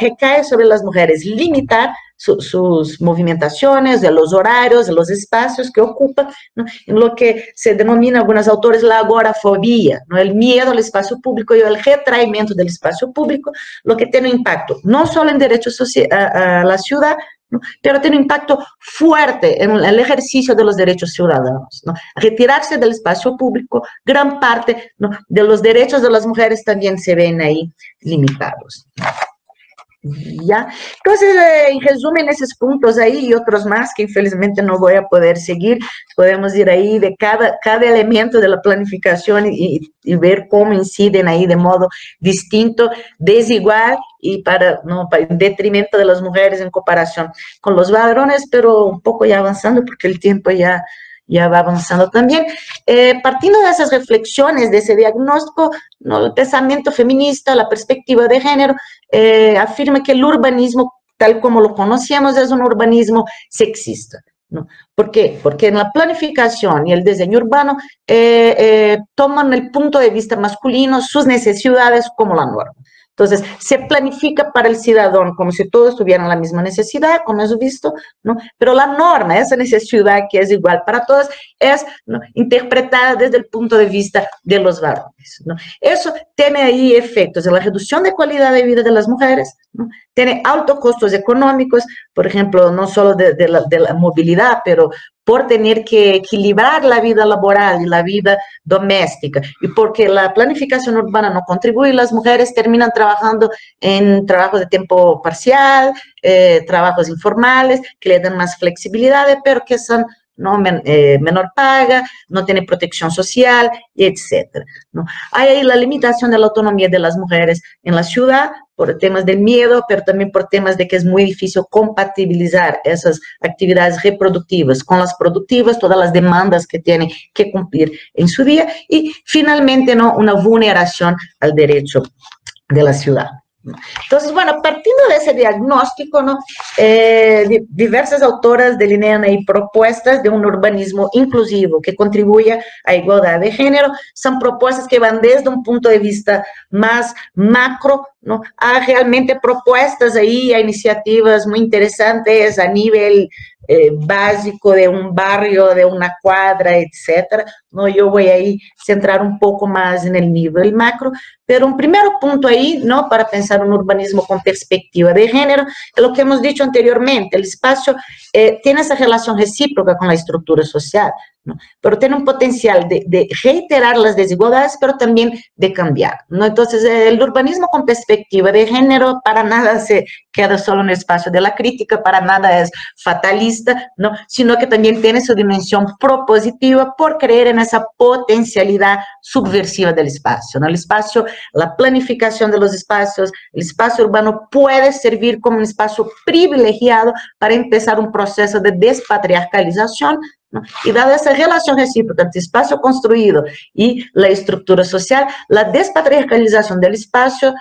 recae sobre las mujeres limitar sus movimentaciones, de los horarios, de los espacios que ocupan, ¿no? En lo que se denomina, algunos autores, la agorafobia, ¿no? El miedo al espacio público y el retraimiento del espacio público, lo que tiene impacto no solo en derechos a la ciudad, ¿no? pero tiene un impacto fuerte en el ejercicio de los derechos ciudadanos, ¿no? Retirarse del espacio público, gran parte, ¿no? de los derechos de las mujeres también se ven ahí limitados. ¿Ya? Entonces, en resumen, esos puntos ahí y otros más que infelizmente no voy a poder seguir, podemos ir ahí de cada elemento de la planificación y ver cómo inciden ahí de modo distinto, desigual y para en detrimento de las mujeres en comparación con los varones, pero un poco ya avanzando porque el tiempo ya va avanzando también. Partiendo de esas reflexiones, de ese diagnóstico, ¿no? El pensamiento feminista, la perspectiva de género, afirma que el urbanismo, tal como lo conocíamos, es un urbanismo sexista, ¿no? ¿Por qué? Porque en la planificación y el diseño urbano toman el punto de vista masculino, sus necesidades como la norma. Entonces, se planifica para el ciudadano como si todos tuvieran la misma necesidad, como hemos visto, ¿no? Pero la norma, esa necesidad que es igual para todos, es, ¿no?, interpretada desde el punto de vista de los varones, ¿no? Eso tiene ahí efectos en la reducción de calidad de vida de las mujeres, ¿no? Tiene altos costos económicos, por ejemplo, no solo de la movilidad, pero por tener que equilibrar la vida laboral y la vida doméstica, y porque la planificación urbana no contribuye, las mujeres terminan trabajando en trabajos de tiempo parcial, trabajos informales, que le dan más flexibilidad, pero que son menor paga, no tiene protección social, etcétera, ¿no? Hay ahí la limitación de la autonomía de las mujeres en la ciudad, por temas de miedo, pero también por temas de que es muy difícil compatibilizar esas actividades reproductivas con las productivas, todas las demandas que tienen que cumplir en su día, y finalmente, ¿no?, una vulneración al derecho de la ciudad. Entonces, bueno, partiendo de ese diagnóstico, ¿no?, diversas autoras delinean ahí propuestas de un urbanismo inclusivo que contribuya a igualdad de género. Son propuestas que van desde un punto de vista más macro, ¿no?, a realmente propuestas ahí, a iniciativas muy interesantes a nivel básico de un barrio, de una cuadra, etcétera, ¿no? Yo voy ahí centrar un poco más en el nivel macro, pero un primer punto ahí, ¿no?, para pensar un urbanismo con perspectiva de género, es lo que hemos dicho anteriormente, el espacio tiene esa relación recíproca con la estructura social, ¿no?, pero tiene un potencial de reiterar las desigualdades, pero también de cambiar, ¿no? Entonces, el urbanismo con perspectiva de género para nada se queda solo en el espacio de la crítica, para nada es fatalista, ¿no?, sino que también tiene su dimensión propositiva por creer en esa potencialidad subversiva del espacio, ¿no? El espacio, la planificación de los espacios, el espacio urbano puede servir como un espacio privilegiado para empezar un proceso de despatriarcalización, ¿no? Y dada esa relación recíproca entre espacio construido y la estructura social, la despatriarcalización del espacio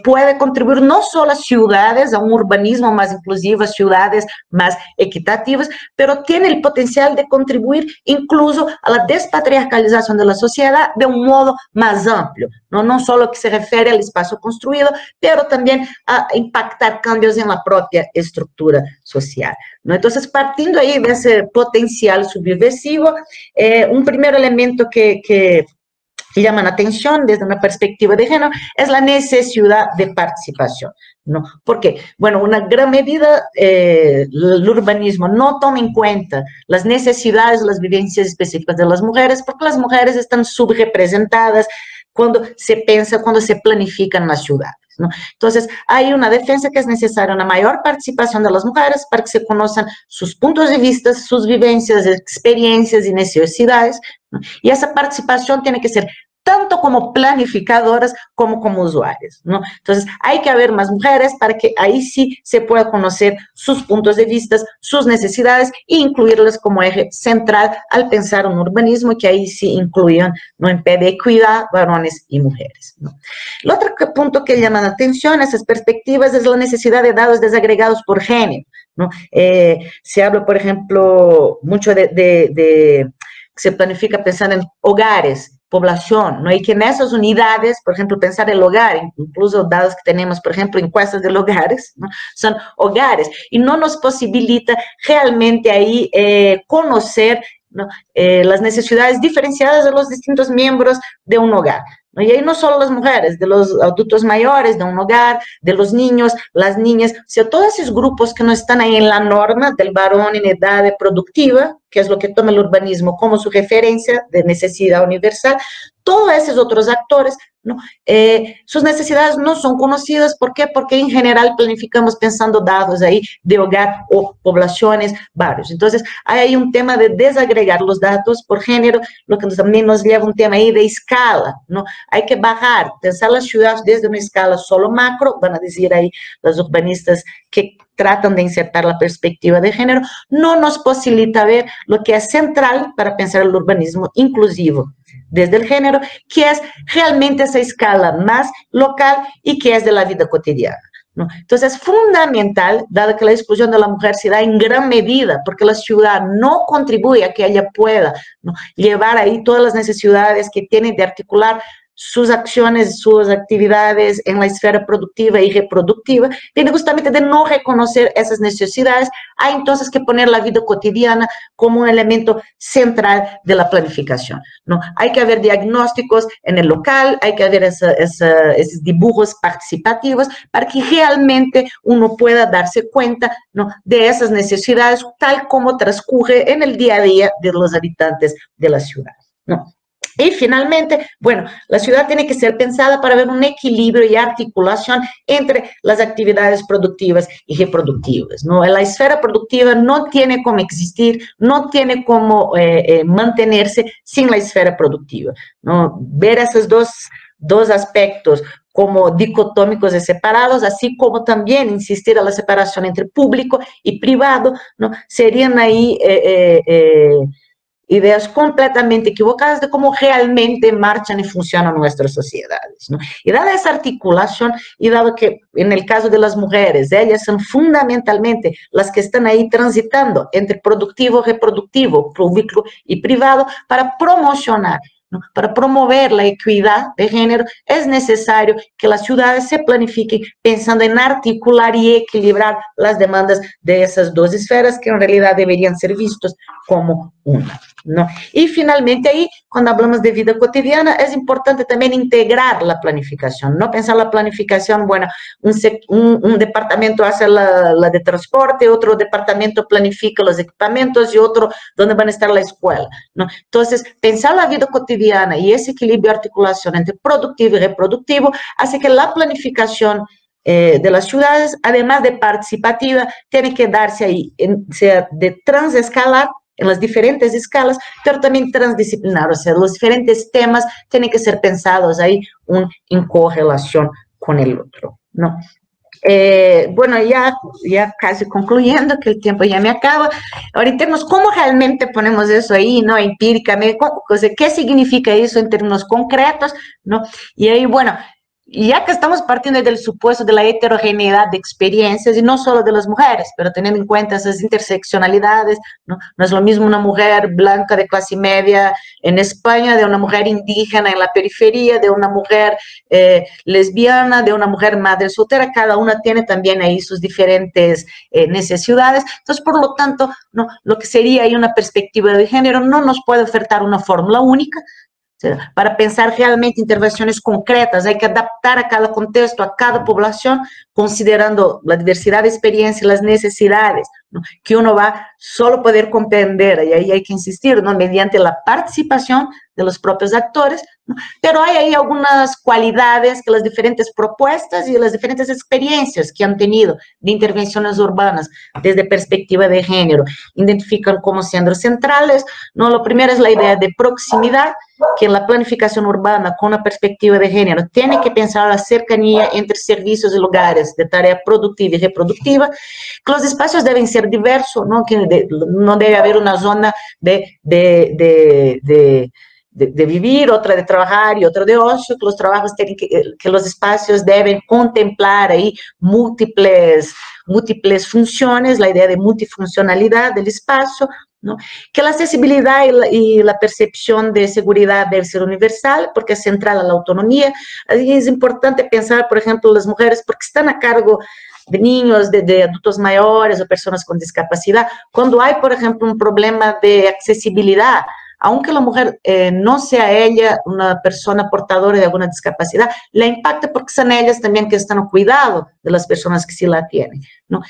puede contribuir no solo a ciudades, a un urbanismo más inclusivo, a ciudades más equitativas, pero tiene el potencial de contribuir incluso a la despatriarcalización de la sociedad de un modo más amplio, no solo que se refiere al espacio construido, pero también a impactar cambios en la propia estructura social, ¿no? Entonces, partiendo ahí de ese potencial subversivo, un primer elemento que llaman atención desde una perspectiva de género es la necesidad de participación, ¿no? Porque, bueno, una gran medida el urbanismo no toma en cuenta las necesidades, las vivencias específicas de las mujeres, porque las mujeres están subrepresentadas cuando se piensa, cuando se planifican las ciudades, ¿no? Entonces, hay una defensa que es necesaria, una mayor participación de las mujeres para que se conozcan sus puntos de vista, sus vivencias, experiencias y necesidades, ¿no? Y esa participación tiene que ser tanto como planificadoras como usuarias, ¿no? Entonces, hay que haber más mujeres para que ahí sí se pueda conocer sus puntos de vista, sus necesidades e incluirlas como eje central al pensar un urbanismo que ahí sí incluyan, ¿no?, en de equidad, varones y mujeres, ¿no? El otro punto que llama la atención a esas perspectivas es la necesidad de datos desagregados por género, ¿no? Se habla, por ejemplo, mucho de se planifica pensando en hogares, población, ¿no? Y que en esas unidades, por ejemplo, pensar el hogar, incluso dados que tenemos, por ejemplo, encuestas de hogares, ¿no?, son hogares, y no nos posibilita realmente ahí conocer, ¿no?, las necesidades diferenciadas de los distintos miembros de un hogar, ¿no? Y ahí no solo las mujeres, de los adultos mayores de un hogar, de los niños, las niñas, o sea, todos esos grupos que no están ahí en la norma del varón en edad productiva, que es lo que toma el urbanismo como su referencia de necesidad universal, todos esos otros actores, ¿no? Sus necesidades no son conocidas. ¿Por qué? Porque en general planificamos pensando dados ahí de hogar o poblaciones, varios. Entonces, hay un tema de desagregar los datos por género, lo que también nos lleva a un tema ahí de escala, ¿no? Hay que bajar, pensar las ciudades desde una escala solo macro, van a decir ahí los urbanistas que tratan de insertar la perspectiva de género, no nos posibilita ver lo que es central para pensar el urbanismo inclusivo desde el género, que es realmente esa escala más local y que es de la vida cotidiana, ¿no? Entonces, es fundamental, dado que la exclusión de la mujer se da en gran medida, porque la ciudad no contribuye a que ella pueda, ¿no?, llevar ahí todas las necesidades que tiene de articular sus acciones, sus actividades en la esfera productiva y reproductiva, viene justamente de no reconocer esas necesidades. Hay entonces que poner la vida cotidiana como un elemento central de la planificación, ¿no? Hay que haber diagnósticos en el local, hay que haber esos dibujos participativos para que realmente uno pueda darse cuenta, ¿no?, de esas necesidades tal como transcurre en el día a día de los habitantes de la ciudad, ¿no? Y finalmente, bueno, la ciudad tiene que ser pensada para ver un equilibrio y articulación entre las actividades productivas y reproductivas, ¿no? La esfera productiva no tiene cómo existir, no tiene cómo mantenerse sin la esfera productiva, ¿no? Ver esos dos aspectos como dicotómicos y separados, así como también insistir a la separación entre público y privado, ¿no?, serían ahí ideas completamente equivocadas de cómo realmente marchan y funcionan nuestras sociedades, ¿no? Y dada esa articulación, y dado que en el caso de las mujeres, ellas son fundamentalmente las que están ahí transitando entre productivo, reproductivo, público y privado, para promocionar, ¿no?, para promover la equidad de género, es necesario que las ciudades se planifiquen pensando en articular y equilibrar las demandas de esas dos esferas que en realidad deberían ser vistos como una, ¿no? Y finalmente ahí, cuando hablamos de vida cotidiana, es importante también integrar la planificación, no pensar la planificación, bueno, un departamento hace la de transporte, otro departamento planifica los equipamientos y otro donde van a estar la escuela, ¿no? Entonces, pensar la vida cotidiana y ese equilibrio de articulación entre productivo y reproductivo hace que la planificación de las ciudades, además de participativa, tiene que darse ahí, sea de transescalar, en las diferentes escalas, pero también transdisciplinar, o sea, los diferentes temas tienen que ser pensados ahí en correlación con el otro, ¿no? Bueno, ya casi concluyendo, que el tiempo ya me acaba. Ahora, en términos, ¿cómo realmente ponemos eso ahí, no? Empíricamente, o sea, ¿qué significa eso en términos concretos, no? Y ahí, bueno, ya que estamos partiendo del supuesto de la heterogeneidad de experiencias, y no solo de las mujeres, pero teniendo en cuenta esas interseccionalidades, ¿no? No es lo mismo una mujer blanca de clase media en España, de una mujer indígena en la periferia, de una mujer lesbiana, de una mujer madre soltera. Cada una tiene también ahí sus diferentes necesidades. Entonces, por lo tanto, ¿no?, lo que sería ahí una perspectiva de género no nos puede ofertar una fórmula única. Para pensar realmente intervenciones concretas, hay que adaptar a cada contexto, a cada población, considerando la diversidad de experiencias y las necesidades, ¿no?, que uno va a solo poder comprender, y ahí hay que insistir, ¿no?, mediante la participación de los propios actores, ¿no? Pero hay ahí algunas cualidades que las diferentes propuestas y las diferentes experiencias que han tenido de intervenciones urbanas desde perspectiva de género identifican como siendo centrales, ¿no? Lo primero es la idea de proximidad, que en la planificación urbana con una perspectiva de género tiene que pensar la cercanía entre servicios y lugares de tarea productiva y reproductiva, que los espacios deben ser diversos, ¿no?, que no debe haber una zona de vivir, otra de trabajar y otra de ocio, que los trabajos tienen que los espacios deben contemplar ahí múltiples funciones, la idea de multifuncionalidad del espacio, ¿no? Que la accesibilidad y la percepción de seguridad debe ser universal, porque es central a la autonomía. Ahí es importante pensar, por ejemplo, las mujeres, porque están a cargo de niños, de adultos mayores o personas con discapacidad. Cuando hay, por ejemplo, un problema de accesibilidad aunque la mujer no sea ella una persona portadora de alguna discapacidad, la impacta porque son ellas también que están al cuidado de las personas que sí la tienen, ¿no?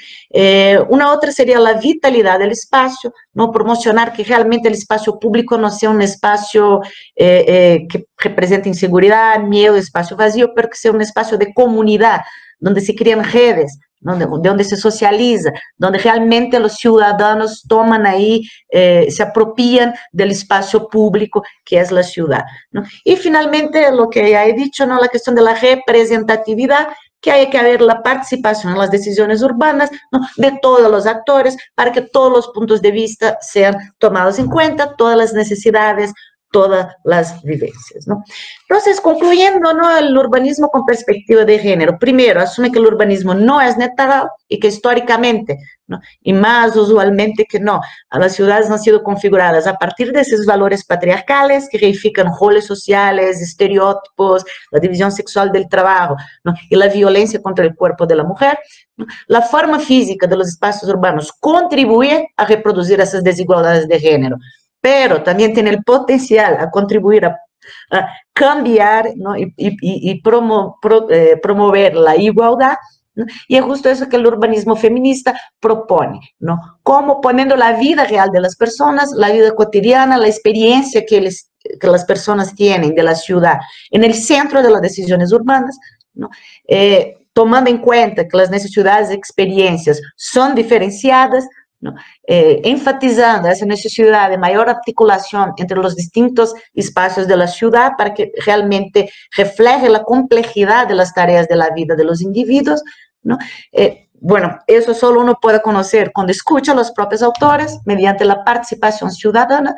Una otra sería la vitalidad del espacio, ¿no? Promocionar que realmente el espacio público no sea un espacio que represente inseguridad, miedo, espacio vacío, pero que sea un espacio de comunidad, donde se crean redes, donde se socializa, donde realmente los ciudadanos toman ahí, se apropian del espacio público que es la ciudad, ¿no? Y finalmente, lo que ya he dicho, ¿no? La cuestión de la representatividad, que hay que haber la participación en las decisiones urbanas, ¿no? De todos los actores para que todos los puntos de vista sean tomados en cuenta, todas las necesidades, todas las vivencias, ¿no? Entonces, concluyendo, ¿no? El urbanismo con perspectiva de género. Primero, asume que el urbanismo no es neutral y que históricamente, ¿no? Y más usualmente que no, las ciudades han sido configuradas a partir de esos valores patriarcales que reifican roles sociales, estereotipos, la división sexual del trabajo, ¿no? Y la violencia contra el cuerpo de la mujer, ¿no? La forma física de los espacios urbanos contribuye a reproducir esas desigualdades de género, pero también tiene el potencial a contribuir a cambiar, ¿no? y promover la igualdad, ¿no? Y es justo eso que el urbanismo feminista propone, ¿no? Como poniendo la vida real de las personas, la vida cotidiana, la experiencia que las personas tienen de la ciudad en el centro de las decisiones urbanas, ¿no? Tomando en cuenta que las necesidades y experiencias son diferenciadas, ¿no? Enfatizando esa necesidad de mayor articulación entre los distintos espacios de la ciudad para que realmente refleje la complejidad de las tareas de la vida de los individuos, ¿no? Bueno, eso solo uno puede conocer cuando escucha a los propios autores, mediante la participación ciudadana.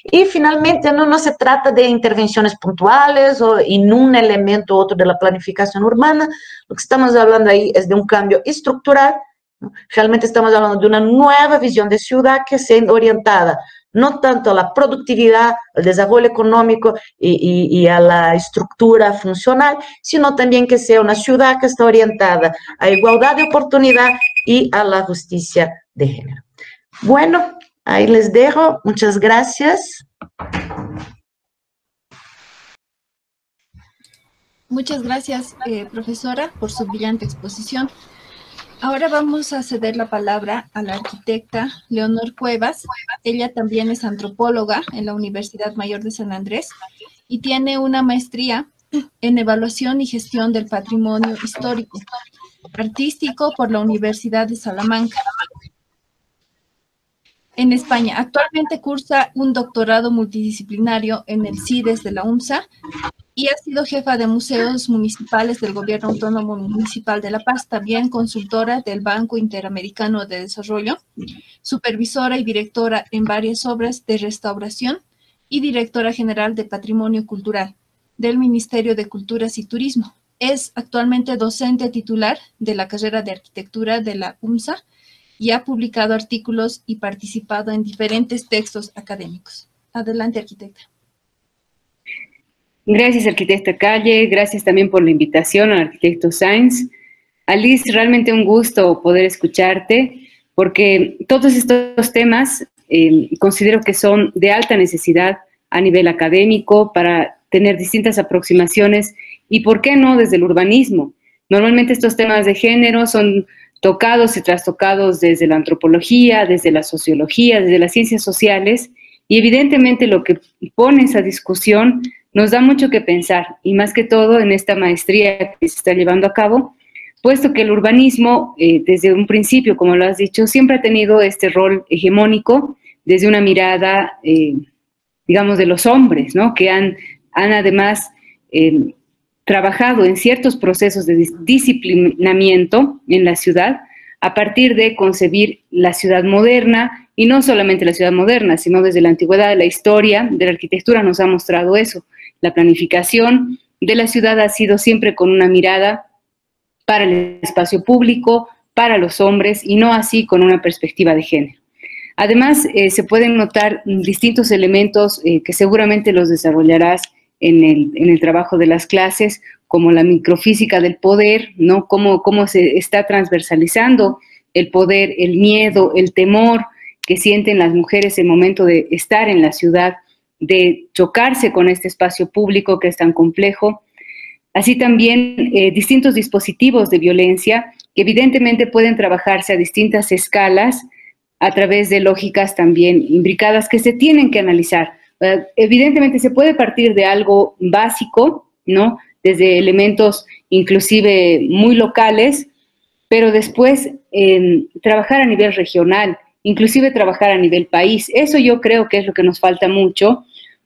Y finalmente, no se trata de intervenciones puntuales o en un elemento u otro de la planificación urbana. Lo que estamos hablando ahí es de un cambio estructural, ¿no? Realmente estamos hablando de una nueva visión de ciudad que sea orientada no tanto a la productividad, al desarrollo económico y a la estructura funcional, sino también que sea una ciudad que está orientada a igualdad de oportunidad y a la justicia de género. Bueno, ahí les dejo. Muchas gracias. Muchas gracias, profesora, por su brillante exposición. Ahora vamos a ceder la palabra a la arquitecta Leonor Cuevas. Ella también es antropóloga en la Universidad Mayor de San Andrés y tiene una maestría en evaluación y gestión del patrimonio histórico artístico por la Universidad de Salamanca, en España. Actualmente cursa un doctorado multidisciplinario en el CIDES de la UMSA y ha sido jefa de museos municipales del Gobierno Autónomo Municipal de La Paz, también consultora del Banco Interamericano de Desarrollo, supervisora y directora en varias obras de restauración y directora general de Patrimonio Cultural del Ministerio de Culturas y Turismo. Es actualmente docente titular de la carrera de Arquitectura de la UMSA y ha publicado artículos y participado en diferentes textos académicos. Adelante, arquitecta. Gracias, arquitecta Calle. Gracias también por la invitación al arquitecto Sainz. Alice, realmente un gusto poder escucharte, porque todos estos temas considero que son de alta necesidad a nivel académico para tener distintas aproximaciones y, ¿por qué no?, desde el urbanismo. Normalmente estos temas de género son tocados y trastocados desde la antropología, desde la sociología, desde las ciencias sociales, y evidentemente lo que pone esa discusión nos da mucho que pensar, y más que todo en esta maestría que se está llevando a cabo, puesto que el urbanismo, desde un principio, como lo has dicho, siempre ha tenido este rol hegemónico desde una mirada, digamos, de los hombres, ¿no? Que han además trabajado en ciertos procesos de disciplinamiento en la ciudad a partir de concebir la ciudad moderna, y no solamente la ciudad moderna, sino desde la antigüedad, la historia de la arquitectura nos ha mostrado eso. La planificación de la ciudad ha sido siempre con una mirada para el espacio público, para los hombres, y no así con una perspectiva de género. Además, se pueden notar distintos elementos que seguramente los desarrollarás en el trabajo de las clases, como la microfísica del poder, ¿no? Cómo se está transversalizando el poder, el miedo, el temor que sienten las mujeres en el momento de estar en la ciudad, de chocarse con este espacio público que es tan complejo. Así también distintos dispositivos de violencia que evidentemente pueden trabajarse a distintas escalas a través de lógicas también imbricadas que se tienen que analizar. Evidentemente se puede partir de algo básico, ¿no? Desde elementos inclusive muy locales, pero después trabajar a nivel regional, inclusive trabajar a nivel país. Eso yo creo que es lo que nos falta mucho,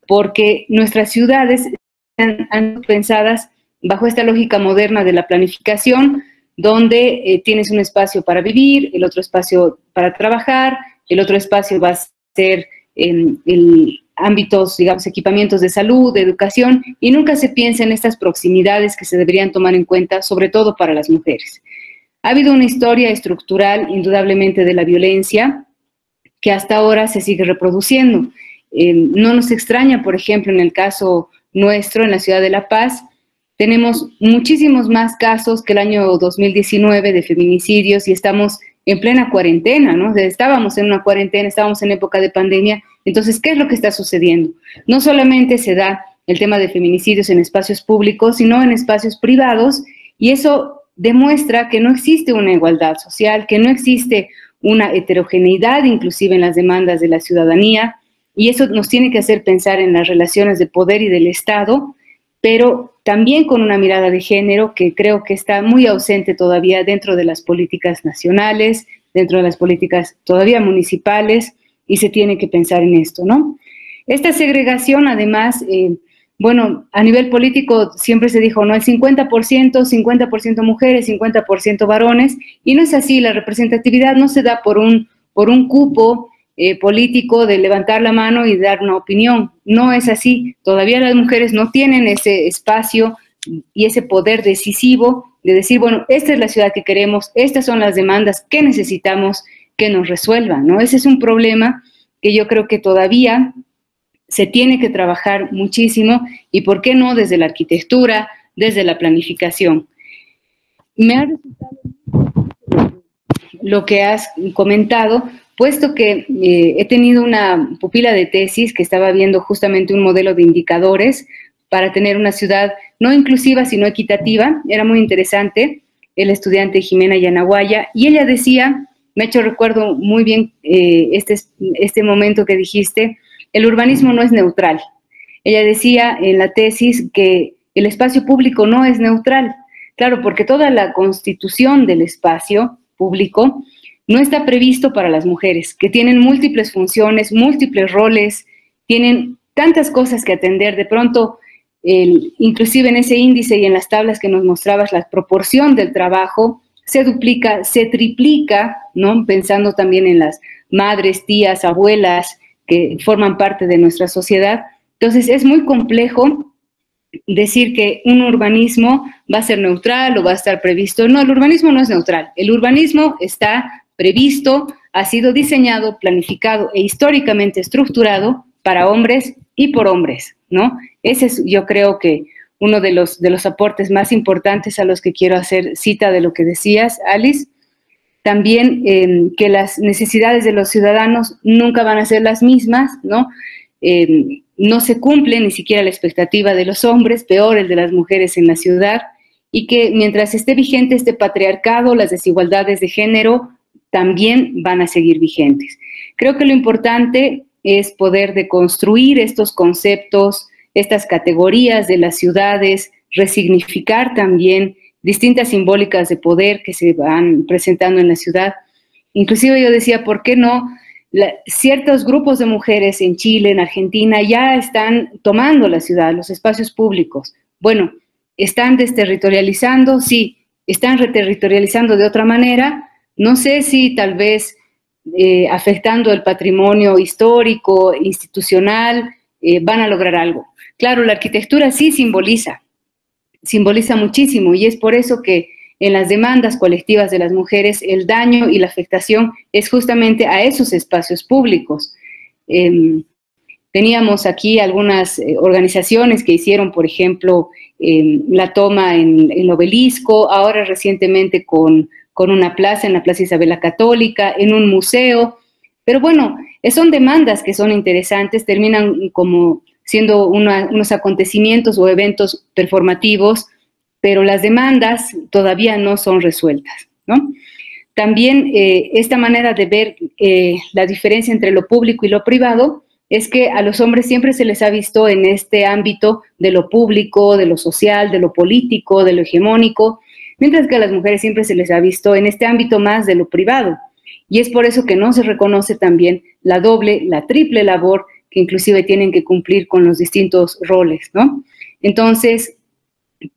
porque nuestras ciudades han pensadas bajo esta lógica moderna de la planificación, donde tienes un espacio para vivir, el otro espacio para trabajar, el otro espacio va a ser ámbitos, digamos, equipamientos de salud, de educación, y nunca se piensa en estas proximidades que se deberían tomar en cuenta, sobre todo para las mujeres. Ha habido una historia estructural, indudablemente, de la violencia, que hasta ahora se sigue reproduciendo. No nos extraña, por ejemplo, en el caso nuestro, en la ciudad de La Paz, tenemos muchísimos más casos que el año 2019 de feminicidios y estamos en plena cuarentena, ¿no? Estábamos en una cuarentena, estábamos en época de pandemia. Entonces, ¿qué es lo que está sucediendo? No solamente se da el tema de feminicidios en espacios públicos, sino en espacios privados, y eso demuestra que no existe una igualdad social, que no existe una heterogeneidad inclusive en las demandas de la ciudadanía, y eso nos tiene que hacer pensar en las relaciones de poder y del Estado, pero también con una mirada de género que creo que está muy ausente todavía dentro de las políticas nacionales, dentro de las políticas todavía municipales, y se tiene que pensar en esto, ¿no? Esta segregación, además, bueno, a nivel político siempre se dijo, ¿no? El 50% mujeres, 50% varones, y no es así. La representatividad no se da por un cupo político de levantar la mano y dar una opinión. No es así. Todavía las mujeres no tienen ese espacio y ese poder decisivo de decir, bueno, esta es la ciudad que queremos, estas son las demandas que necesitamos que nos resuelvan, ¿no? Ese es un problema que yo creo que todavía se tiene que trabajar muchísimo, y por qué no desde la arquitectura, desde la planificación. Me ha resultado lo que has comentado, puesto que he tenido una pupila de tesis que estaba viendo justamente un modelo de indicadores para tener una ciudad no inclusiva, sino equitativa. Era muy interesante, el estudiante Jimena Yanaguaya, y ella decía, me ha hecho recuerdo muy bien este momento que dijiste, el urbanismo no es neutral. Ella decía en la tesis que el espacio público no es neutral. Claro, porque toda la constitución del espacio público no está previsto para las mujeres, que tienen múltiples funciones, múltiples roles, tienen tantas cosas que atender. De pronto, inclusive en ese índice y en las tablas que nos mostrabas, la proporción del trabajo se duplica, se triplica, ¿no? Pensando también en las madres, tías, abuelas que forman parte de nuestra sociedad. Entonces, es muy complejo decir que un urbanismo va a ser neutral o va a estar previsto. No, el urbanismo no es neutral. El urbanismo está previsto, ha sido diseñado, planificado e históricamente estructurado para hombres y por hombres, ¿no? Ese es, yo creo que uno de los aportes más importantes a los que quiero hacer cita de lo que decías, Alice. También que las necesidades de los ciudadanos nunca van a ser las mismas, ¿no? No se cumple ni siquiera la expectativa de los hombres, peor el de las mujeres en la ciudad, y que mientras esté vigente este patriarcado, las desigualdades de género también van a seguir vigentes. Creo que lo importante es poder deconstruir estos conceptos, estas categorías de las ciudades, resignificar también distintas simbólicas de poder que se van presentando en la ciudad. Inclusive yo decía, ¿por qué no? Ciertos grupos de mujeres en Chile, en Argentina, ya están tomando la ciudad, los espacios públicos. Bueno, ¿están desterritorializando? Sí. ¿Están reterritorializando de otra manera? No sé si tal vez afectando el patrimonio histórico, institucional, van a lograr algo. Claro, la arquitectura sí simboliza muchísimo, y es por eso que en las demandas colectivas de las mujeres el daño y la afectación es justamente a esos espacios públicos. Teníamos aquí algunas organizaciones que hicieron, por ejemplo, la toma en el Obelisco, ahora recientemente con una plaza, en la Plaza Isabel la Católica, en un museo. Pero bueno, Son demandas que son interesantes, terminan como siendo unos acontecimientos o eventos performativos, pero las demandas todavía no son resueltas, ¿no? También esta manera de ver la diferencia entre lo público y lo privado es que a los hombres siempre se les ha visto en este ámbito de lo público, de lo social, de lo político, de lo hegemónico, mientras que a las mujeres siempre se les ha visto en este ámbito más de lo privado. Y es por eso que no se reconoce también la doble, la triple labor que inclusive tienen que cumplir con los distintos roles, ¿no? Entonces,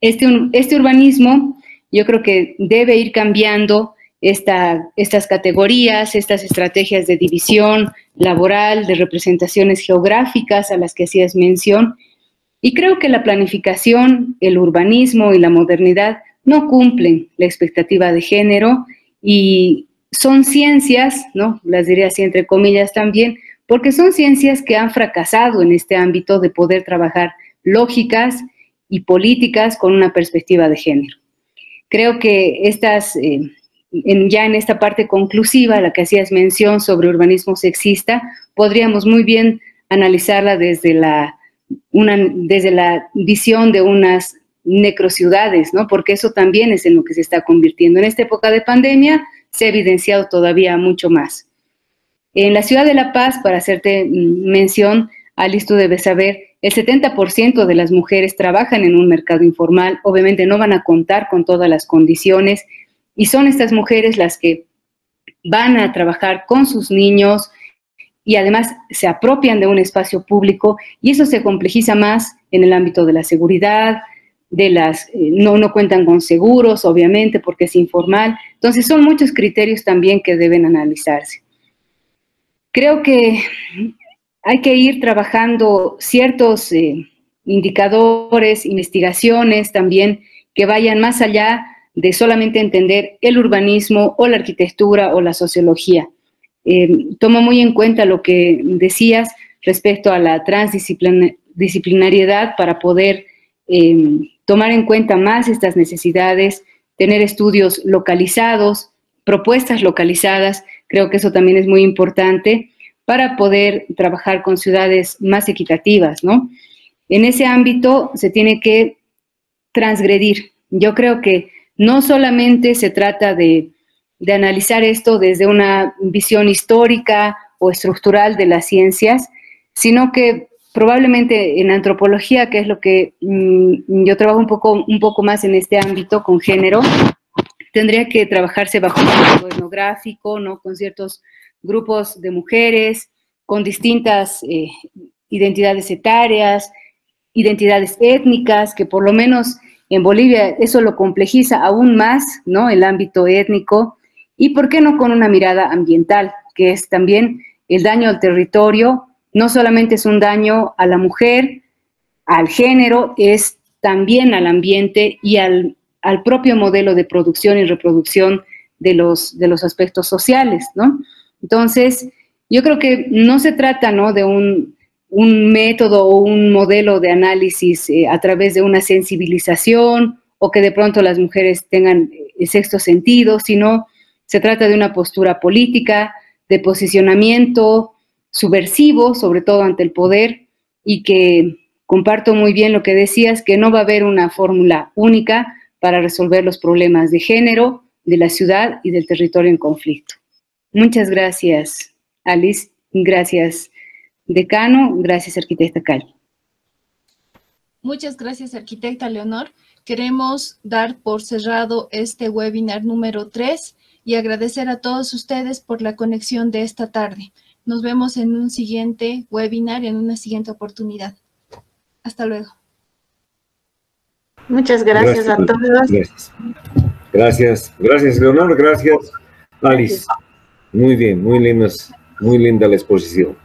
este urbanismo yo creo que debe ir cambiando estas categorías, estas estrategias de división laboral, de representaciones geográficas a las que hacías mención, y creo que la planificación, el urbanismo y la modernidad no cumplen la expectativa de género y son ciencias, ¿no? Las diría así entre comillas también, porque son ciencias que han fracasado en este ámbito de poder trabajar lógicas y políticas con una perspectiva de género. Creo que ya en esta parte conclusiva, a la que hacías mención sobre urbanismo sexista, podríamos muy bien analizarla desde la visión de unas necrociudades, ¿no? Porque eso también es en lo que se está convirtiendo. En esta época de pandemia se ha evidenciado todavía mucho más. En la ciudad de La Paz, para hacerte mención, Alice, tú debes saber, el 70% de las mujeres trabajan en un mercado informal, obviamente no van a contar con todas las condiciones, y son estas mujeres las que van a trabajar con sus niños y además se apropian de un espacio público, y eso se complejiza más en el ámbito de la seguridad, no cuentan con seguros, obviamente, porque es informal. Entonces son muchos criterios también que deben analizarse. Creo que hay que ir trabajando ciertos indicadores, investigaciones también que vayan más allá de solamente entender el urbanismo o la arquitectura o la sociología. Tomo muy en cuenta lo que decías respecto a la transdisciplinariedad para poder tomar en cuenta más estas necesidades, tener estudios localizados, propuestas localizadas. Creo que eso también es muy importante para poder trabajar con ciudades más equitativas, ¿no? En ese ámbito se tiene que transgredir. Yo creo que no solamente se trata de analizar esto desde una visión histórica o estructural de las ciencias, sino que probablemente en antropología, que es lo que yo trabajo un poco más en este ámbito con género, tendría que trabajarse bajo un marco etnográfico, ¿no? Con ciertos grupos de mujeres, con distintas identidades etarias, identidades étnicas, que por lo menos en Bolivia eso lo complejiza aún más, ¿no? El ámbito étnico, y por qué no con una mirada ambiental, que es también el daño al territorio. No solamente es un daño a la mujer, al género, es también al ambiente y al propio modelo de producción y reproducción de los aspectos sociales, ¿no? Entonces, yo creo que no se trata, ¿no?, de un método o un modelo de análisis a través de una sensibilización o que de pronto las mujeres tengan el sexto sentido, sino se trata de una postura política, de posicionamiento subversivo, sobre todo ante el poder, y que comparto muy bien lo que decías, que no va a haber una fórmula única para resolver los problemas de género, de la ciudad y del territorio en conflicto. Muchas gracias, Alice. Gracias, decano. Gracias, arquitecta Cali. Muchas gracias, arquitecta Leonor. Queremos dar por cerrado este webinar número 3 y agradecer a todos ustedes por la conexión de esta tarde. Nos vemos en un siguiente webinar, en una siguiente oportunidad. Hasta luego. Muchas gracias a todos. Gracias, Leonor. Gracias, Alice. Muy bien, muy linda la exposición.